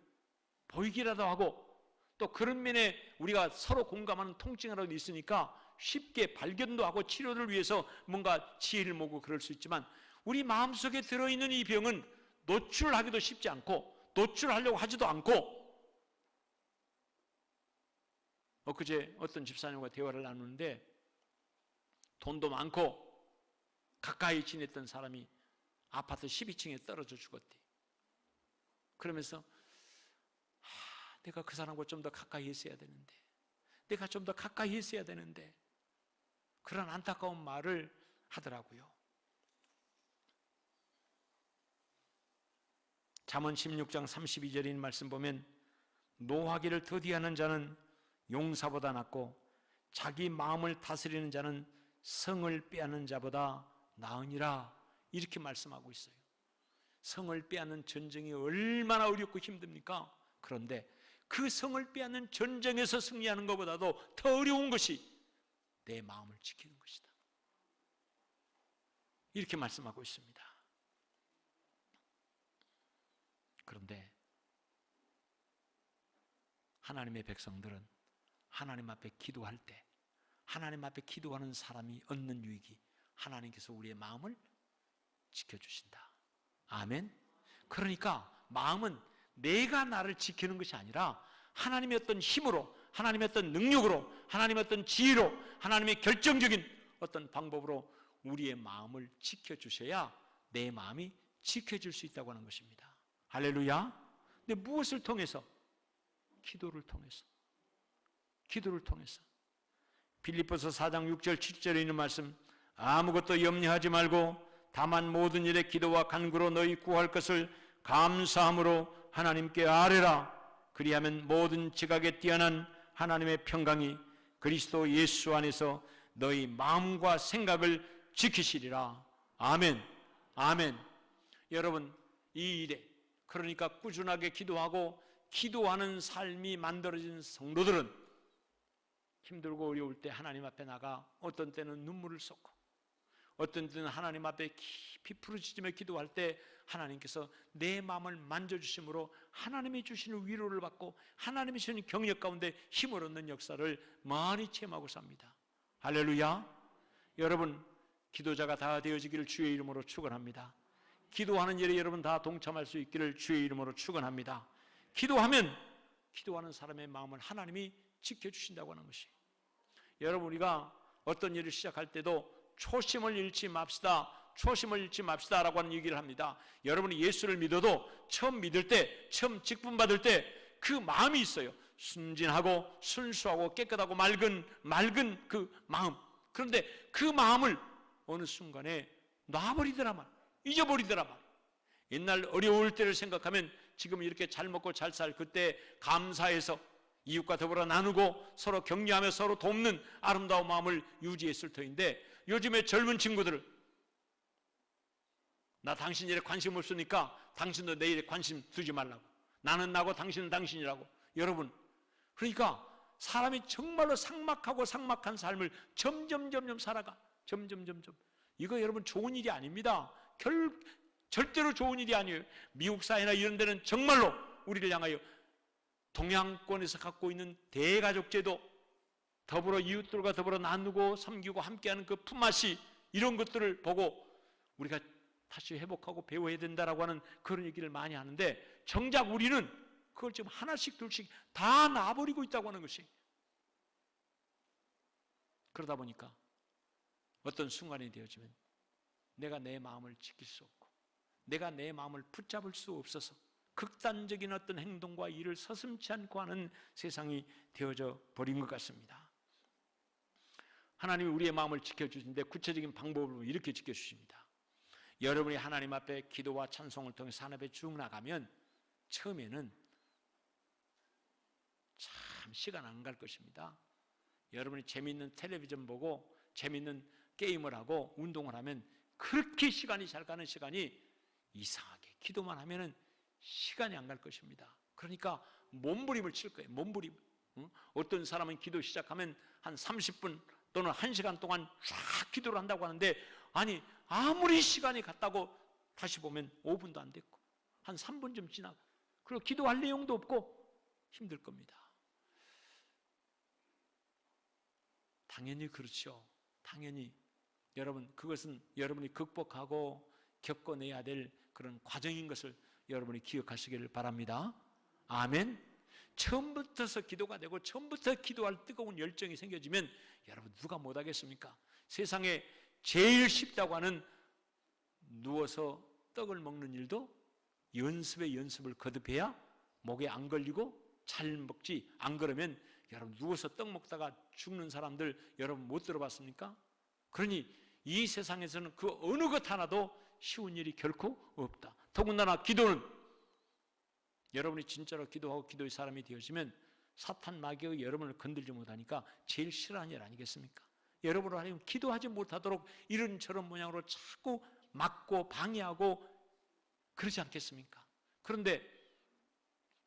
보이기라도 하고 또 그런 면에 우리가 서로 공감하는 통증이라도 있으니까 쉽게 발견도 하고 치료를 위해서 뭔가 지혜를 모으고 그럴 수 있지만 우리 마음속에 들어있는 이 병은 노출하기도 쉽지 않고 노출하려고 하지도 않고, 엊그제 어떤 집사님과 대화를 나누는데 돈도 많고 가까이 지냈던 사람이 아파트 12층에 떨어져 죽었대. 그러면서 내가 그 사람과 좀 더 가까이 했어야 되는데, 내가 좀 더 가까이 했어야 되는데, 그런 안타까운 말을 하더라고요. 잠언 16장 32절인 말씀 보면 노하기를 더디하는 자는 용사보다 낫고 자기 마음을 다스리는 자는 성을 빼앗는 자보다 나으니라, 이렇게 말씀하고 있어요. 성을 빼앗는 전쟁이 얼마나 어렵고 힘듭니까? 그런데 그 성을 빼앗는 전쟁에서 승리하는 것보다도 더 어려운 것이 내 마음을 지키는 것이다, 이렇게 말씀하고 있습니다. 그런데 하나님의 백성들은 하나님 앞에 기도할 때 하나님 앞에 기도하는 사람이 얻는 유익이 하나님께서 우리의 마음을 지켜주신다. 아멘. 그러니까 마음은 내가 나를 지키는 것이 아니라 하나님의 어떤 힘으로, 하나님의 어떤 능력으로, 하나님의 어떤 지혜로, 하나님의 결정적인 어떤 방법으로 우리의 마음을 지켜주셔야 내 마음이 지켜질 수 있다고 하는 것입니다. 할렐루야. 근데 무엇을 통해서? 기도를 통해서. 기도를 통해서. 빌립보서 4장 6절 7절에 있는 말씀, 아무것도 염려하지 말고 다만 모든 일에 기도와 간구로 너희 구할 것을 감사함으로 하나님께 아뢰라. 그리하면 모든 지각에 뛰어난 하나님의 평강이 그리스도 예수 안에서 너희 마음과 생각을 지키시리라. 아멘. 아멘. 여러분, 이 일에 그러니까 꾸준하게 기도하고 기도하는 삶이 만들어진 성도들은 힘들고 어려울 때 하나님 앞에 나가 어떤 때는 눈물을 쏟고 어떤 때는 하나님 앞에 깊이 부르짖으며 기도할 때 하나님께서 내 마음을 만져주심으로 하나님이 주시는 위로를 받고 하나님이 주시는 경력 가운데 힘을 얻는 역사를 많이 체험하고 삽니다. 할렐루야. 여러분, 기도자가 다 되어지기를 주의 이름으로 축원합니다. 기도하는 일에 여러분 다 동참할 수 있기를 주의 이름으로 축원합니다. 기도하면 기도하는 사람의 마음을 하나님이 지켜주신다고 하는 것이, 여러분 우리가 어떤 일을 시작할 때도 초심을 잃지 맙시다. 초심을 잃지 맙시다라고 하는 얘기를 합니다. 여러분이 예수를 믿어도 처음 믿을 때, 처음 직분 받을 때 그 마음이 있어요. 순진하고 순수하고 깨끗하고 맑은 그 마음. 그런데 그 마음을 어느 순간에 놔버리더라 말, 잊어버리더라 말. 옛날 어려울 때를 생각하면 지금 이렇게 잘 먹고 잘 살 그때 감사해서 이웃과 더불어 나누고 서로 격려하며 서로 돕는 아름다운 마음을 유지했을 터인데, 요즘에 젊은 친구들을 나 당신 일에 관심 없으니까 당신도 내 일에 관심 두지 말라고, 나는 나고 당신은 당신이라고. 여러분, 그러니까 사람이 정말로 삭막하고 삭막한 삶을 점점 살아가. 점점. 이거 여러분 좋은 일이 아닙니다. 절대로 좋은 일이 아니에요. 미국 사회나 이런 데는 정말로 우리를 향하여 동양권에서 갖고 있는 대가족제도, 더불어 이웃들과 더불어 나누고 섬기고 함께하는 그 품맛이, 이런 것들을 보고 우리가 다시 회복하고 배워야 된다라고 하는 그런 얘기를 많이 하는데, 정작 우리는 그걸 지금 하나씩 둘씩 다 놔버리고 있다고 하는 것이. 그러다 보니까 어떤 순간이 되어지면 내가 내 마음을 지킬 수 없고 내가 내 마음을 붙잡을 수 없어서 극단적인 어떤 행동과 일을 서슴지 않고 하는 세상이 되어져 버린 것 같습니다. 하나님이 우리의 마음을 지켜주시는데 구체적인 방법으로 이렇게 지켜주십니다. 여러분이 하나님 앞에 기도와 찬송을 통해서 하나님 앞에 쭉 나가면 처음에는 참 시간 안 갈 것입니다. 여러분이 재미있는 텔레비전 보고 재미있는 게임을 하고 운동을 하면 그렇게 시간이 잘 가는 시간이 이상하게 기도만 하면은 시간이 안 갈 것입니다. 그러니까 몸부림을 칠 거예요. 몸부림. 어떤 사람은 기도 시작하면 한 30분 또는 1시간 동안 쫙 기도를 한다고 하는데, 아니 아무리 시간이 갔다고 다시 보면 5분도 안 됐고 한 3분쯤 지나고, 그리고 기도할 내용도 없고 힘들 겁니다. 당연히 그렇죠. 당연히 여러분, 그것은 여러분이 극복하고 겪어내야 될 그런 과정인 것을 여러분이 기억하시기를 바랍니다. 아멘. 처음부터서 기도가 되고 처음부터 기도할 뜨거운 열정이 생겨지면 여러분 누가 못하겠습니까? 세상에 제일 쉽다고 하는 누워서 떡을 먹는 일도 연습에 연습을 거듭해야 목에 안 걸리고 잘 먹지, 안 그러면 여러분 누워서 떡 먹다가 죽는 사람들 여러분 못 들어봤습니까? 그러니 이 세상에서는 그 어느 것 하나도 쉬운 일이 결코 없다. 더군다나 기도는 여러분이 진짜로 기도하고 기도의 사람이 되어지면 사탄 마귀가 여러분을 건들지 못하니까 제일 싫어하는 일 아니겠습니까? 여러분을 하나님 기도하지 못하도록 이런저런 모양으로 자꾸 막고 방해하고 그러지 않겠습니까? 그런데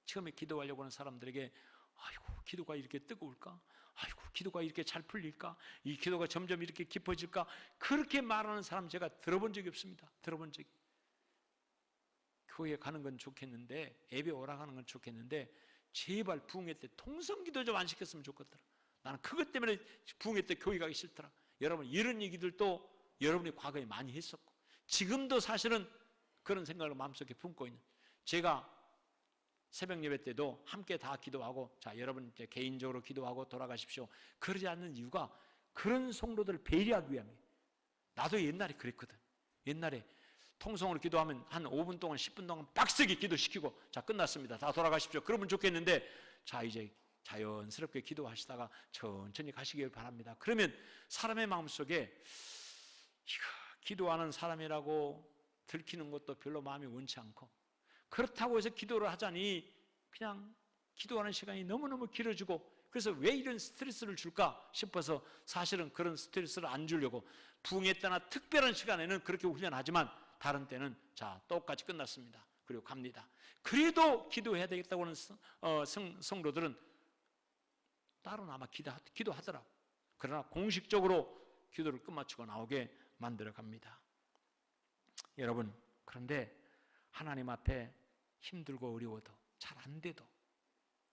처음에 기도하려고 하는 사람들에게 아이고 기도가 이렇게 뜨거울까? 아이고 기도가 이렇게 잘 풀릴까? 이 기도가 점점 이렇게 깊어질까? 그렇게 말하는 사람 제가 들어본 적이 없습니다. 들어본 적이. 교회 가는 건 좋겠는데, 예배 오락하는 건 좋겠는데 제발 부흥회 때 통성기도 좀 안 시켰으면 좋겠더라. 나는 그것 때문에 부흥회 때 교회 가기 싫더라. 여러분 이런 얘기들도 여러분이 과거에 많이 했었고 지금도 사실은 그런 생각을 마음속에 품고 있는, 제가 새벽 예배 때도 함께 다 기도하고, 자, 여러분 이제 개인적으로 기도하고 돌아가십시오. 그러지 않는 이유가 그런 성도들을 배려하기 위함이에요. 나도 옛날에 그랬거든. 옛날에 통성으로 기도하면 한 5분 동안 10분 동안 빡세게 기도시키고, 자, 끝났습니다, 다 돌아가십시오, 그러면 좋겠는데, 자, 이제 자연스럽게 기도하시다가 천천히 가시길 바랍니다. 그러면 사람의 마음속에 기도하는 사람이라고 들키는 것도 별로 마음이 원치 않고, 그렇다고 해서 기도를 하자니 그냥 기도하는 시간이 너무너무 길어지고, 그래서 왜 이런 스트레스를 줄까 싶어서 사실은 그런 스트레스를 안 주려고 부흥회 때나 특별한 시간에는 그렇게 훈련하지만 다른 때는 자, 똑같이 끝났습니다, 그리고 갑니다. 그래도 기도해야 되겠다고 하는 성도들은 따로 아마 기도하더라고. 그러나 공식적으로 기도를 끝마치고 나오게 만들어 갑니다. 여러분, 그런데 하나님 앞에 힘들고 어려워도 잘 안 돼도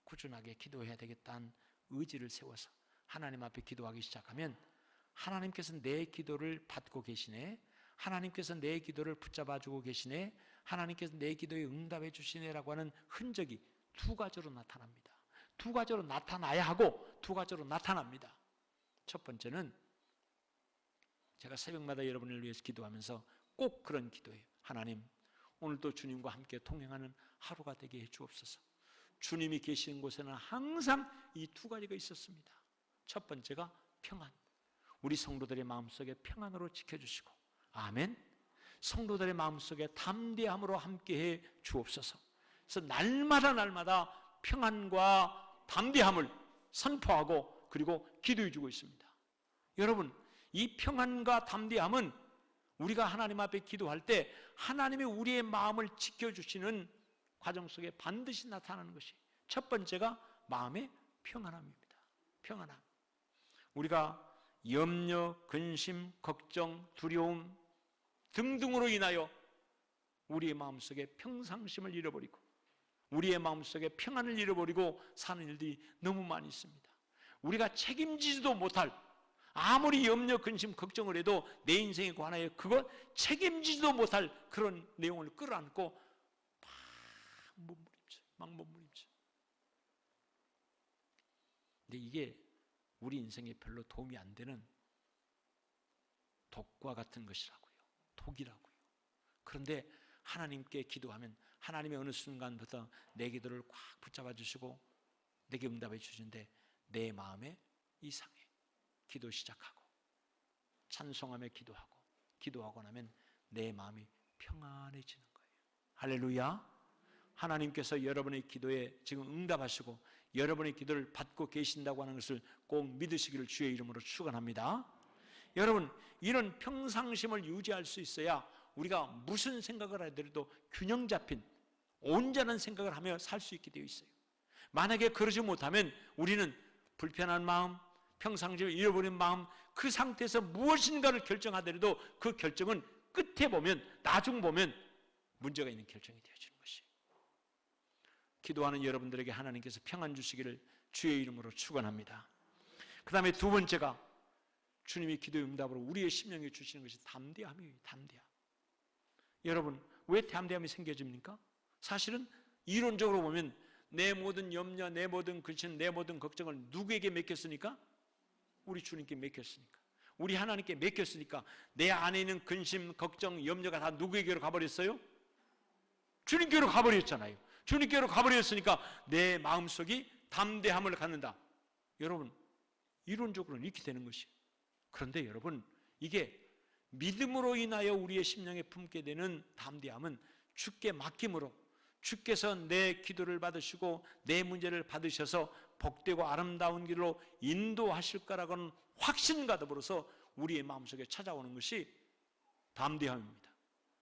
꾸준하게 기도해야 되겠다는 의지를 세워서 하나님 앞에 기도하기 시작하면 하나님께서 내 기도를 받고 계시네, 하나님께서 내 기도를 붙잡아주고 계시네, 하나님께서 내 기도에 응답해 주시네라고 하는 흔적이 두 가지로 나타납니다. 두 가지로 나타나야 하고 두 가지로 나타납니다. 첫 번째는 제가 새벽마다 여러분을 위해서 기도하면서 꼭 그런 기도예요. 하나님, 오늘도 주님과 함께 통행하는 하루가 되게 해 주옵소서. 주님이 계시는 곳에는 항상 이 두 가지가 있었습니다. 첫 번째가 평안, 우리 성도들의 마음속에 평안으로 지켜주시고, 아멘, 성도들의 마음속에 담대함으로 함께해 주옵소서. 그래서 날마다 평안과 담대함을 선포하고 그리고 기도해 주고 있습니다. 여러분, 이 평안과 담대함은 우리가 하나님 앞에 기도할 때 하나님이 우리의 마음을 지켜주시는 과정 속에 반드시 나타나는 것이, 첫 번째가 마음의 평안함입니다. 평안함. 우리가 염려, 근심, 걱정, 두려움 등등으로 인하여 우리의 마음속에 평상심을 잃어버리고 우리의 마음속에 평안을 잃어버리고 사는 일들이 너무 많이 있습니다. 우리가 책임지지도 못할, 아무리 염려, 근심, 걱정을 해도 내 인생에 관하여 그걸 책임지지도 못할 그런 내용을 끌어안고 막 몸부림쳐. 근데 이게 우리 인생에 별로 도움이 안 되는 독과 같은 것이라고요. 독이라고요. 그런데 하나님께 기도하면 하나님의 어느 순간부터 내 기도를 꽉 붙잡아 주시고 내게 응답해 주시는데, 내 마음에 이상해. 기도 시작하고 찬송하며 기도하고 나면 내 마음이 평안해지는 거예요. 할렐루야. 하나님께서 여러분의 기도에 지금 응답하시고 여러분의 기도를 받고 계신다고 하는 것을 꼭 믿으시기를 주의 이름으로 축원합니다. 여러분, 이런 평상심을 유지할 수 있어야 우리가 무슨 생각을 하더라도 균형 잡힌 온전한 생각을 하며 살 수 있게 되어 있어요. 만약에 그러지 못하면 우리는 불편한 마음, 평상심을 잃어버린 마음, 그 상태에서 무엇인가를 결정하더라도 그 결정은 끝에 보면, 나중 보면 문제가 있는 결정이 되어지는 것이. 기도하는 여러분들에게 하나님께서 평안 주시기를 주의 이름으로 축원합니다. 그 다음에 두 번째가 주님이 기도의 응답으로 우리의 심령에 주시는 것이 담대함이에요. 담대함. 여러분, 왜 담대함이 생겨집니까? 사실은 이론적으로 보면 내 모든 염려, 내 모든 근심, 내 모든 걱정을 누구에게 맡겼으니까? 우리 주님께 맡겼으니까, 우리 하나님께 맡겼으니까 내 안에 있는 근심, 걱정, 염려가 다 누구에게로 가버렸어요? 주님께로 가버렸잖아요. 주님께로 가버렸으니까 내 마음속이 담대함을 갖는다. 여러분, 이론적으로는 이렇게 되는 것이에요. 그런데 여러분, 이게 믿음으로 인하여 우리의 심령에 품게 되는 담대함은 주께 맡김으로, 주께서 내 기도를 받으시고 내 문제를 받으셔서 복되고 아름다운 길로 인도하실 거라고는 확신과 더불어서 우리의 마음속에 찾아오는 것이 담대함입니다.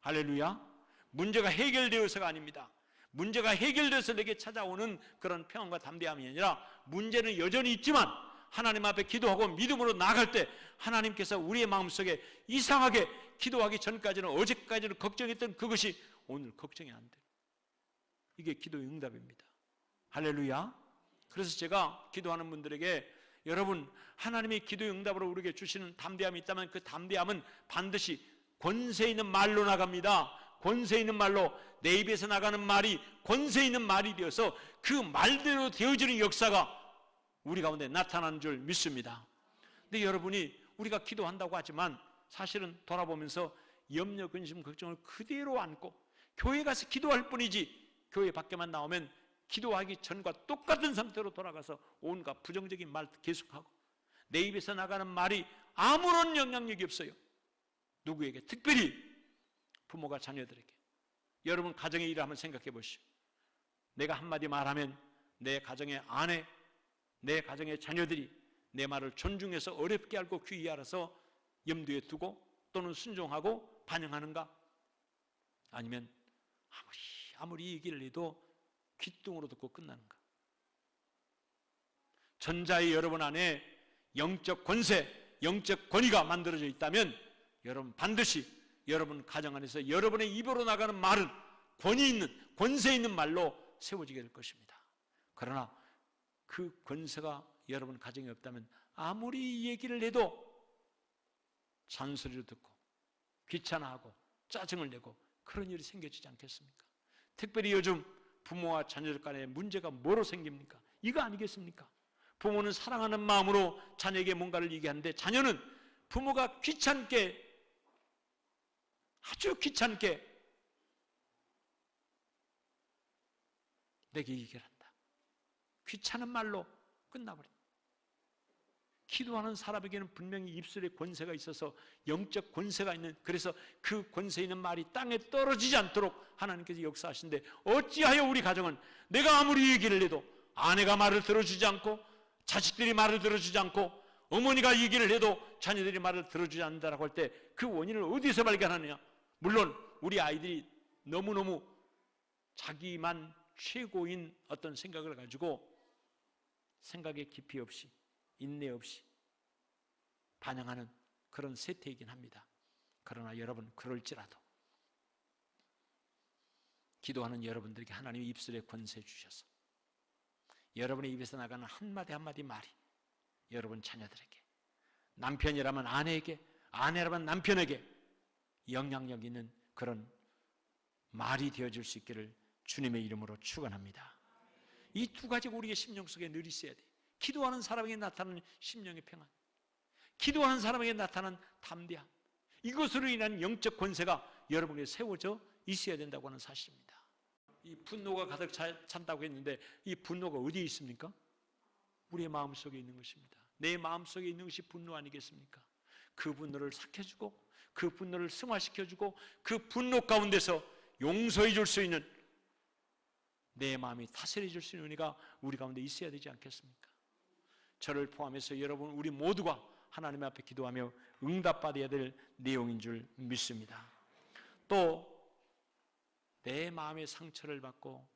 할렐루야. 문제가 해결되어서가 아닙니다. 문제가 해결돼서 내게 찾아오는 그런 평안과 담대함이 아니라, 문제는 여전히 있지만 하나님 앞에 기도하고 믿음으로 나아갈 때 하나님께서 우리의 마음속에 이상하게 기도하기 전까지는, 어제까지는 걱정했던 그것이 오늘 걱정이 안 돼요. 이게 기도의 응답입니다. 할렐루야. 그래서 제가 기도하는 분들에게, 여러분, 하나님이 기도의 응답으로 우리에게 주시는 담대함이 있다면 그 담대함은 반드시 권세 있는 말로 나갑니다. 권세 있는 말로 내 입에서 나가는 말이 권세 있는 말이 되어서 그 말대로 되어지는 역사가 우리 가운데 나타나는 줄 믿습니다. 근데 여러분이 우리가 기도한다고 하지만 사실은 돌아보면서 염려, 근심, 걱정을 그대로 안고 교회 가서 기도할 뿐이지 교회 밖에만 나오면 기도하기 전과 똑같은 상태로 돌아가서 온갖 부정적인 말 계속하고 내 입에서 나가는 말이 아무런 영향력이 없어요. 누구에게? 특별히 부모가 자녀들에게. 여러분 가정의 일을 한번 생각해 보시오. 내가 한마디 말하면 내 가정의 아내, 내 가정의 자녀들이 내 말을 존중해서 어렵게 알고 귀히 알아서 염두에 두고 또는 순종하고 반영하는가? 아니면 아무리 얘기를 해도 귓등으로 듣고 끝나는가? 전자의 여러분 안에 영적 권세, 영적 권위가 만들어져 있다면 여러분 반드시 여러분 가정 안에서 여러분의 입으로 나가는 말은 권위 있는, 권세 있는 말로 세워지게 될 것입니다. 그러나 그 권세가 여러분 가정에 없다면 아무리 얘기를 해도 잔소리를 듣고 귀찮아하고 짜증을 내고 그런 일이 생겨지지 않겠습니까? 특별히 요즘 부모와 자녀들 간의 문제가 뭐로 생깁니까? 이거 아니겠습니까? 부모는 사랑하는 마음으로 자녀에게 뭔가를 얘기하는데 자녀는 부모가 귀찮게, 아주 귀찮게 내게 얘기를 한다. 귀찮은 말로 끝나버립니다. 기도하는 사람에게는 분명히 입술에 권세가 있어서 영적 권세가 있는, 그래서 그 권세 있는 말이 땅에 떨어지지 않도록 하나님께서 역사하시는데 어찌하여 우리 가정은 내가 아무리 얘기를 해도 아내가 말을 들어주지 않고 자식들이 말을 들어주지 않고 어머니가 얘기를 해도 자녀들이 말을 들어주지 않는다라고 할 때 그 원인을 어디서 발견하느냐? 물론 우리 아이들이 너무너무 자기만 최고인 어떤 생각을 가지고 생각에 깊이 없이 인내 없이 반영하는 그런 세태이긴 합니다. 그러나 여러분 그럴지라도 기도하는 여러분들에게 하나님이 입술에 권세 주셔서 여러분의 입에서 나가는 한마디 한마디 말이 여러분 자녀들에게, 남편이라면 아내에게, 아내라면 남편에게 영향력 있는 그런 말이 되어줄 수 있기를 주님의 이름으로 축원합니다. 이 두 가지가 우리의 심령 속에 늘 있어야 돼요. 기도하는 사람에게 나타나는 심령의 평안, 기도하는 사람에게 나타나는 담대함, 이것으로 인한 영적 권세가 여러분에게 세워져 있어야 된다고 하는 사실입니다. 이 분노가 가득 찬다고 했는데 이 분노가 어디에 있습니까? 우리의 마음속에 있는 것입니다. 내 마음속에 있는 것이 분노 아니겠습니까? 그 분노를 삭혀주고 그 분노를 승화시켜주고 그 분노 가운데서 용서해 줄 수 있는 내 마음이 다스려 줄 수 있는 은혜가 우리 가운데 있어야 되지 않겠습니까? 저를 포함해서 여러분 우리 모두가 하나님 앞에 기도하며 응답받아야 될 내용인 줄 믿습니다. 또 내 마음의 상처를 받고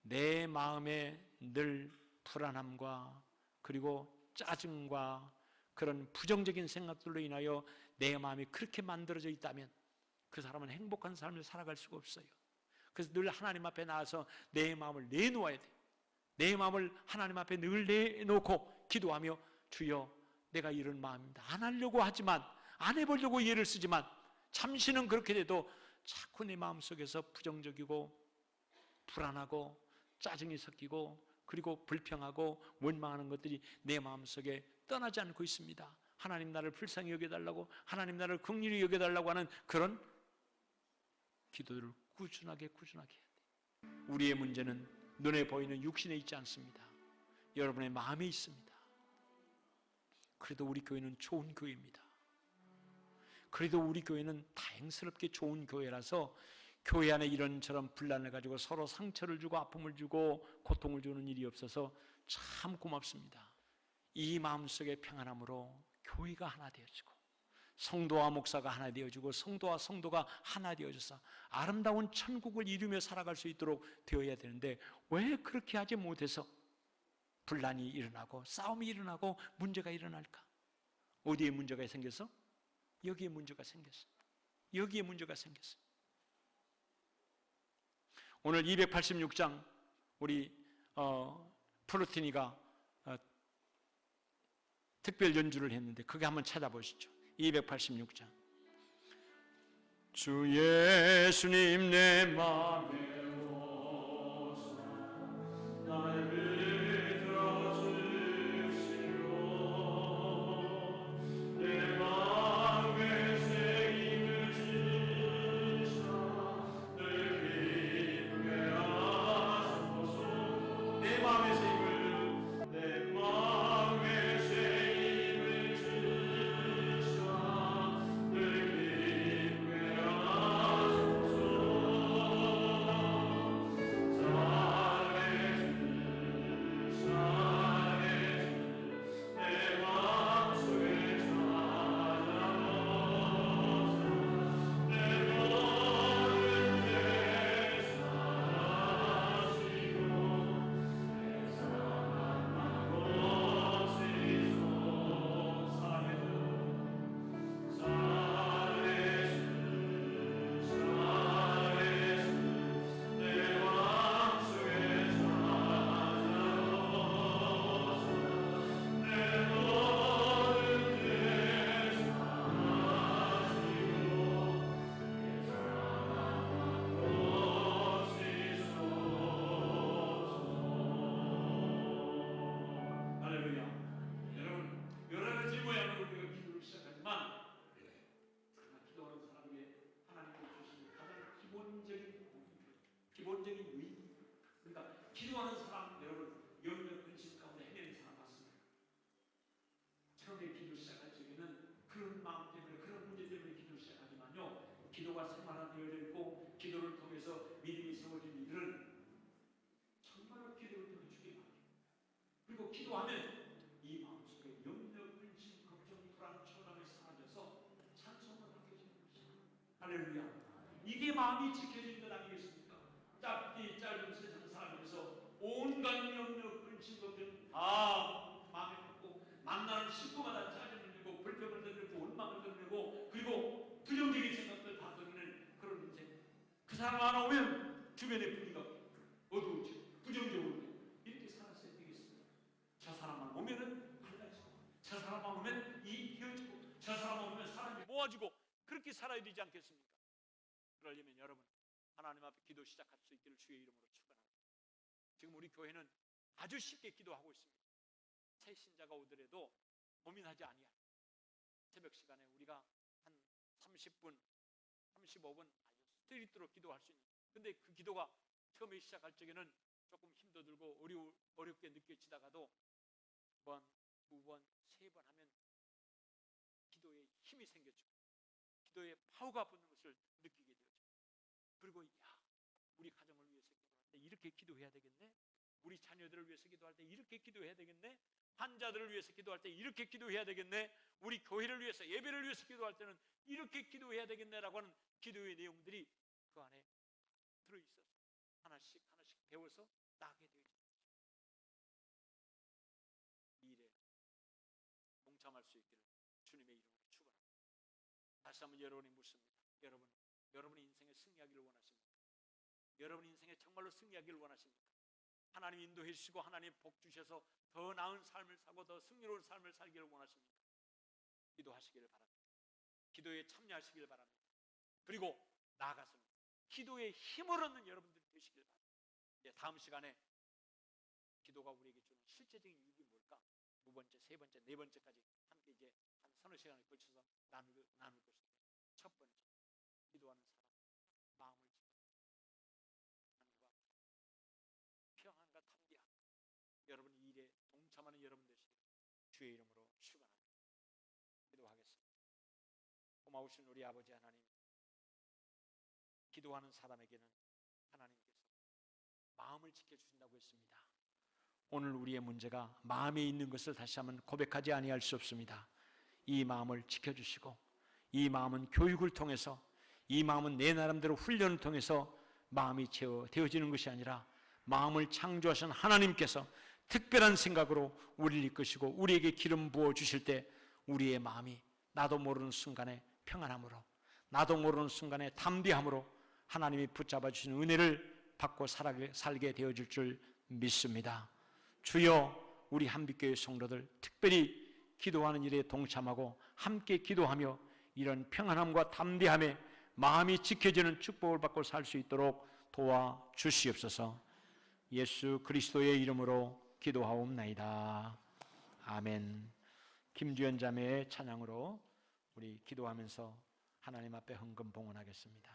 내 마음에 늘 불안함과 그리고 짜증과 그런 부정적인 생각들로 인하여 내 마음이 그렇게 만들어져 있다면 그 사람은 행복한 삶을 살아갈 수가 없어요. 그래서 늘 하나님 앞에 나와서 내 마음을 내놓아야 돼. 내 마음을 하나님 앞에 늘 내놓고 기도하며 주여 내가 이런 마음입니다. 안 하려고 하지만, 안 해보려고 예를 쓰지만 잠시는 그렇게 돼도 자꾸 내 마음속에서 부정적이고 불안하고 짜증이 섞이고 그리고 불평하고 원망하는 것들이 내 마음속에 떠나지 않고 있습니다. 하나님 나를 불쌍히 여겨달라고, 하나님 나를 긍휼히 여겨달라고 하는 그런 기도를 꾸준하게 해야 돼요. 우리의 문제는 눈에 보이는 육신에 있지 않습니다. 여러분의 마음에 있습니다. 그래도 우리 교회는 좋은 교회입니다. 그래도 우리 교회는 다행스럽게 좋은 교회라서 교회 안에 이런저런 분란을 가지고 서로 상처를 주고 아픔을 주고 고통을 주는 일이 없어서 참 고맙습니다. 이 마음속의 평안함으로 교회가 하나 되어지고 성도와 목사가 하나 되어지고 성도와 성도가 하나 되어져서 아름다운 천국을 이루며 살아갈 수 있도록 되어야 되는데 왜 그렇게 하지 못해서 분란이 일어나고 싸움이 일어나고 문제가 일어날까? 어디에 문제가 생겨서? 여기에 문제가 생겼어. 여기에 문제가 생겼어. 오늘 286장 우리 프로티니가 특별 연주를 했는데 그게 한번 찾아보시죠. 286장. 주 예수님 내 맘에 기본적인 의미. 그러니까 기도하는 사람 여러분 영역 근심 가운데 헤매는 사람 맞습니다. 처음에 기도 시작할 적에는 그런 마음 때문에 그런 문제 때문에 기도 시작하지만요, 기도가 생활화되어 있고 기도를 통해서 믿음이 세워진 이들은 정말로 기도를 통해 주게 됩니다. 그리고 기도하면 이 마음속에 염려, 근심, 걱정, 불안, 초담이 사라져서 찬송을 하게 되는 것입니다. 할렐루야. 이게 마음이 지켜진 것 아니겠습니까? 짧은 세상 살면서 온갖 염려, 근심, 걱정 다 마음에 갖고 만나는 식구마다 짜증을 내고 불평을 들고 원망을 들고 그리고 부정적인 생각들 다 드러내는 그런 인생. 그 사람 하나 오면 주변의 분위기가 어두워지고 부정적으로 이렇게 살았어야 되겠습니다. 저 사람만 오면은 달라지고, 저 사람만 오면 이 헤어지고, 저 사람만 오면 사람이 모아지고, 그렇게 살아야 되지 않겠습니까? 그러려면 여러분 하나님 앞에 기도 시작할 수 있기를 주의 이름으로 축원합니다. 지금 우리 교회는 아주 쉽게 기도하고 있습니다. 새 신자가 오더라도 고민하지 아니할 새벽 시간에 우리가 한 30분, 35분 아주 스트레이트로 기도할 수 있는. 근데 그 기도가 처음에 시작할 적에는 조금 힘도 들고 어렵게 느껴지다가도 한 번, 두 번, 세 번 하면 기도에 힘이 생겼죠. 기도에 파워가 붙는 것을 느끼게 되죠. 그리고 우리 가정을 위해서 기도할 때 이렇게 기도해야 되겠네. 우리 자녀들을 위해서 기도할 때 이렇게 기도해야 되겠네. 환자들을 위해서 기도할 때 이렇게 기도해야 되겠네. 우리 교회를 위해서, 예배를 위해서 기도할 때는 이렇게 기도해야 되겠네라고 하는 기도의 내용들이 그 안에 들어있어서 하나씩 배워서 나가게 되죠. 이 일에 동참할 수 있기를 주님의 이름으로 축원합니다. 다시 한번 여러분이 묻습니다. 여러분의 인생에 승리하기를 원하십니까? 여러분 인생에 정말로 승리하기를 원하십니까? 하나님 인도해 주시고 하나님 복 주셔서 더 나은 삶을 살고 더 승리로운 삶을 살기를 원하십니까? 기도하시기를 바랍니다. 기도에 참여하시기를 바랍니다. 그리고 나아가서 기도에 힘을 얻는 여러분들이 되시기를 바랍니다. 이제 다음 시간에 기도가 우리에게 주는 실제적인 이익이 뭘까? 두 번째, 세 번째, 네 번째까지 함께 이제 한 서너 시간에 걸쳐서 나눌 것인데, 첫 번째, 기도하는 사람 마음을 지켜 평안과 담대함. 여러분 이 일에 동참하는 여러분 되시기를 주의 이름으로 축원합니다. 기도하겠습니다. 고마우신 우리 아버지 하나님, 기도하는 사람에게는 하나님께서 마음을 지켜주신다고 했습니다. 오늘 우리의 문제가 마음에 있는 것을 다시 한번 고백하지 아니할 수 없습니다. 이 마음을 지켜주시고, 이 마음은 교육을 통해서, 이 마음은 내 나름대로 훈련을 통해서 마음이 되어지는 것이 아니라 마음을 창조하신 하나님께서 특별한 생각으로 우리를 이끄시고 우리에게 기름 부어 주실 때 우리의 마음이 나도 모르는 순간에 평안함으로, 나도 모르는 순간에 담대함으로 하나님이 붙잡아 주신 은혜를 받고 살게 되어질 줄 믿습니다. 주여, 우리 한빛교회 성도들 특별히 기도하는 일에 동참하고 함께 기도하며 이런 평안함과 담대함에 마음이 지켜지는 축복을 받고 살 수 있도록 도와 주시옵소서. 예수 그리스도의 이름으로 기도하옵나이다. 아멘. 김주연 자매의 찬양으로 우리 기도하면서 하나님 앞에 헌금 봉헌하겠습니다.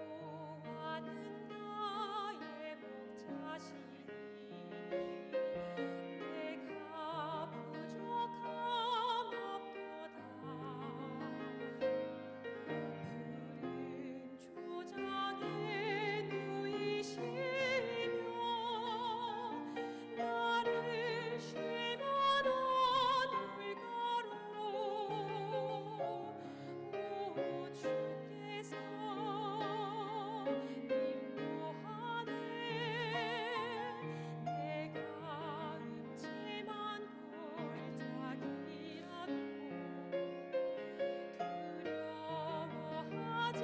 여호와는 나의 목자시니 내가 부족함 없도다. 푸른 초장에 누이시며 나를 심어놓은 물가로 오 주께서 인도하네. 내가 음침한 골짜기라도 두려워하지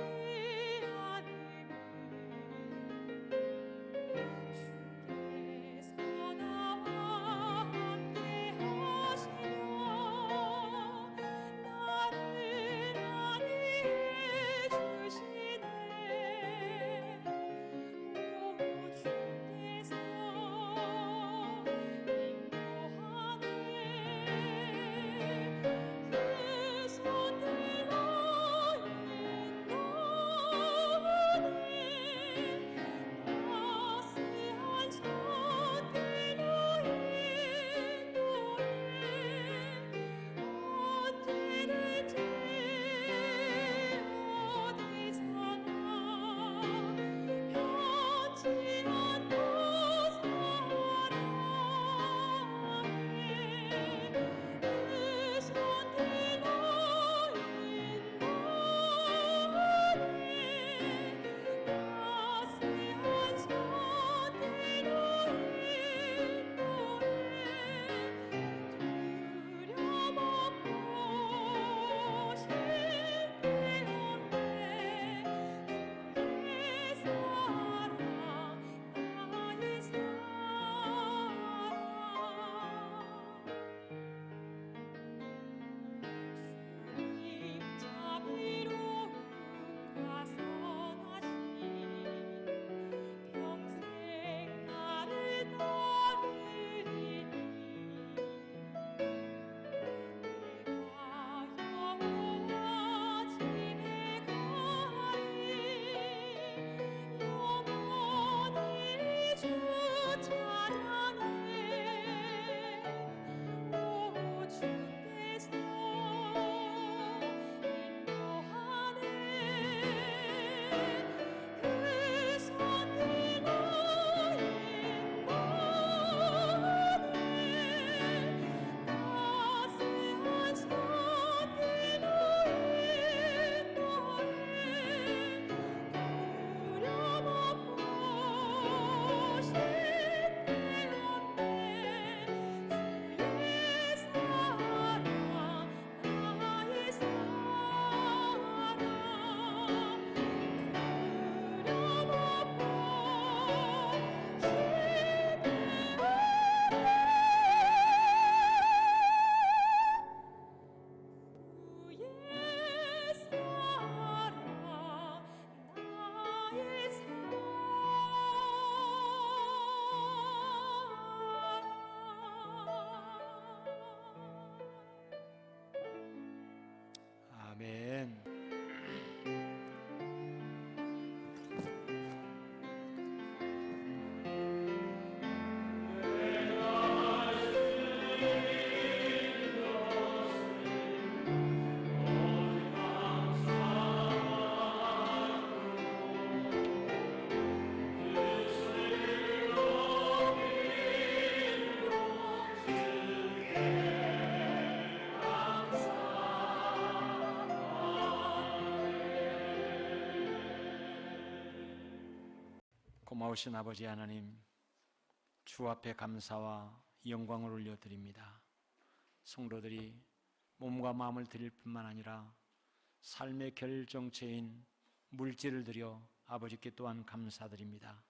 않으니 주께서 나와 함께 하시며 나를 안위해 주시네. 오 주께서 인도하네. 그 손들로 인도하네. 따스한 손길로 인도해. 언제든지 어디서나 변치 않고 사랑해. 그 손길로 인도하네. 따스한 손길로 인도해. 두려먹고 싶게 없네. 주의 사랑 나의 사랑. 주님 자비로움과 선하심 평생 나를 따르리니 내가 여호와 집에 가리 영원히 주 찬양해. 오 주께서 인도하네. 그 손길로 인도하네. 따스한 손길로 인도해. 두려먹고 싶게 없네. 주의 사랑 나의 사랑. 두려먹고 싶게 없네. 주의 사랑 나의 사랑. 아멘. 고마우신 아버지 하나님, 주 앞에 감사와 영광을 올려드립니다. 성도들이 몸과 마음을 드릴 뿐만 아니라 삶의 결정체인 물질을 드려 아버지께 또한 감사드립니다.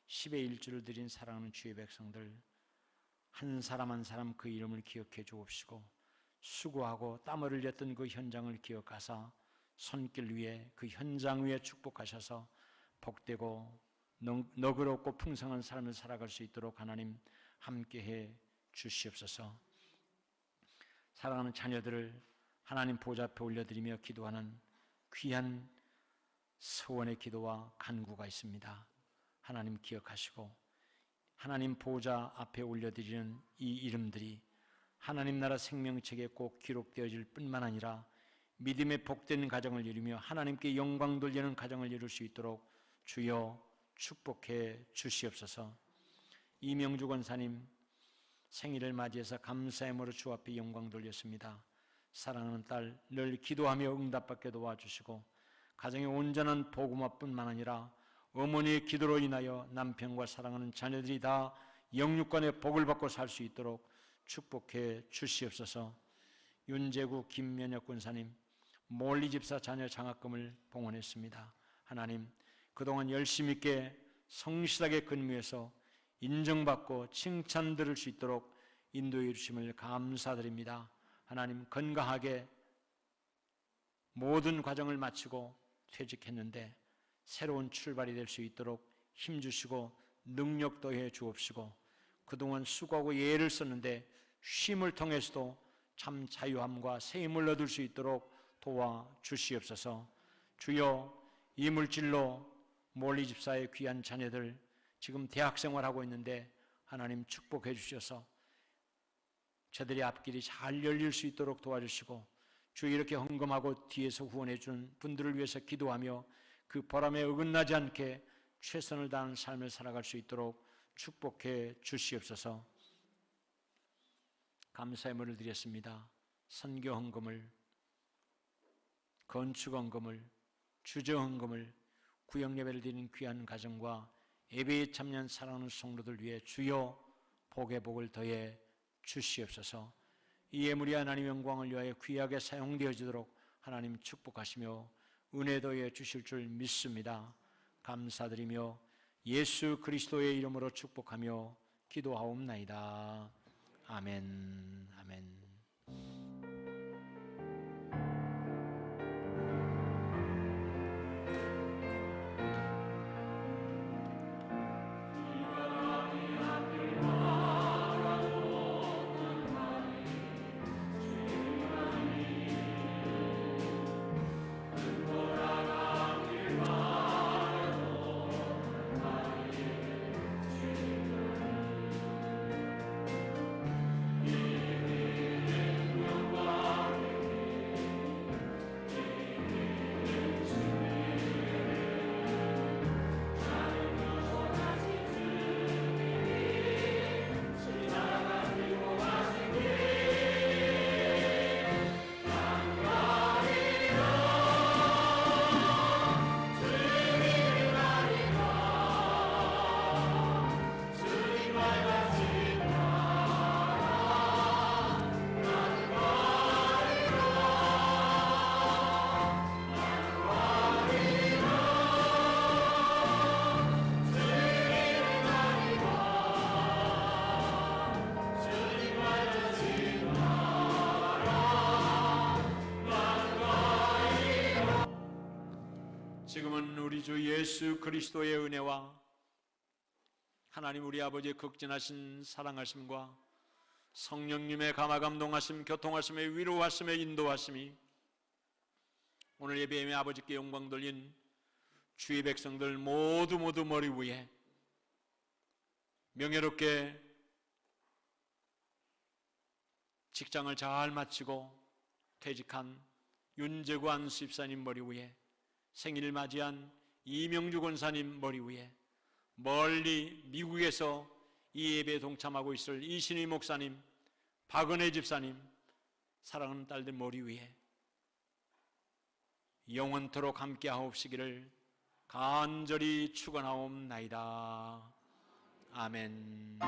10의 1주를 드린 사랑하는 주의 백성들 한 사람 한 사람 그 이름을 기억해 주옵시고 수고하고 땀을 흘렸던 그 현장을 기억하사 손길 위에 그 현장 위에 축복하셔서 복되고 너그럽고 풍성한 삶을 살아갈 수 있도록 하나님 함께해 주시옵소서. 사랑하는 자녀들을 하나님 보좌 앞에 올려드리며 기도하는 귀한 서원의 기도와 간구가 있습니다. 하나님 기억하시고 하나님 보좌 앞에 올려드리는 이 이름들이 하나님 나라 생명책에 꼭 기록되어질 뿐만 아니라 믿음의 복된 가정을 이루며 하나님께 영광 돌리는 가정을 이룰 수 있도록 주여 축복해 주시옵소서. 이명주 권사님 생일을 맞이해서 감사의 마음으로 주 앞에 영광 돌렸습니다. 사랑하는 딸 늘 기도하며 응답받게 도와주시고 가정의 온전한 복음화뿐만 아니라 어머니의 기도로 인하여 남편과 사랑하는 자녀들이 다 영육간의 복을 받고 살 수 있도록 축복해 주시옵소서. 윤재구 김면역 군사님 몰리 집사 자녀 장학금을 봉헌했습니다. 하나님 그동안 열심 있게 성실하게 근무해서 인정받고 칭찬 들을 수 있도록 인도해 주심을 감사드립니다. 하나님 건강하게 모든 과정을 마치고 퇴직했는데 새로운 출발이 될 수 있도록 힘주시고 능력 더해 주옵시고 그동안 수고하고 예를 썼는데 쉼을 통해서도 참 자유함과 새 힘을 얻을 수 있도록 도와주시옵소서. 주여 이물질로 몰리 집사의 귀한 자녀들 지금 대학생활하고 있는데 하나님 축복해 주셔서 저들의 앞길이 잘 열릴 수 있도록 도와주시고 주여 이렇게 헌금하고 뒤에서 후원해 준 분들을 위해서 기도하며 그 보람에 어긋나지 않게 최선을 다하는 삶을 살아갈 수 있도록 축복해 주시옵소서. 감사의 물을 드렸습니다. 선교 헌금을, 건축 헌금을, 주저 헌금을, 구역 예배를 드리는 귀한 가정과 예배에 참여한 사랑하는 성도들 위해 주여 복의 복을 더해 주시옵소서. 이 예물이 하나님 영광을 위하여 귀하게 사용되어지도록 하나님 축복하시며 은혜 더해 주실 줄 믿습니다. 감사드리며 예수 그리스도의 이름으로 축복하며 기도하옵나이다. 아멘. 아멘. 지금은 우리 주 예수 그리스도의 은혜와 하나님 우리 아버지의 극진하신 사랑하심과 성령님의 감화감동하심, 교통하심의 위로하심의 인도하심이 오늘 예배에 아버지께 영광 돌린 주의 백성들 모두 머리 위에 명예롭게 직장을 잘 마치고 퇴직한 윤재구 안수집사님 머리 위에 생일을 맞이한 이명주 권사님 머리 위에 멀리 미국에서 이 예배에 동참하고 있을 이신희 목사님, 박은혜 집사님, 사랑하는 딸들 머리 위에 영원토록 함께하옵시기를 간절히 축원하옵나이다. 아멘.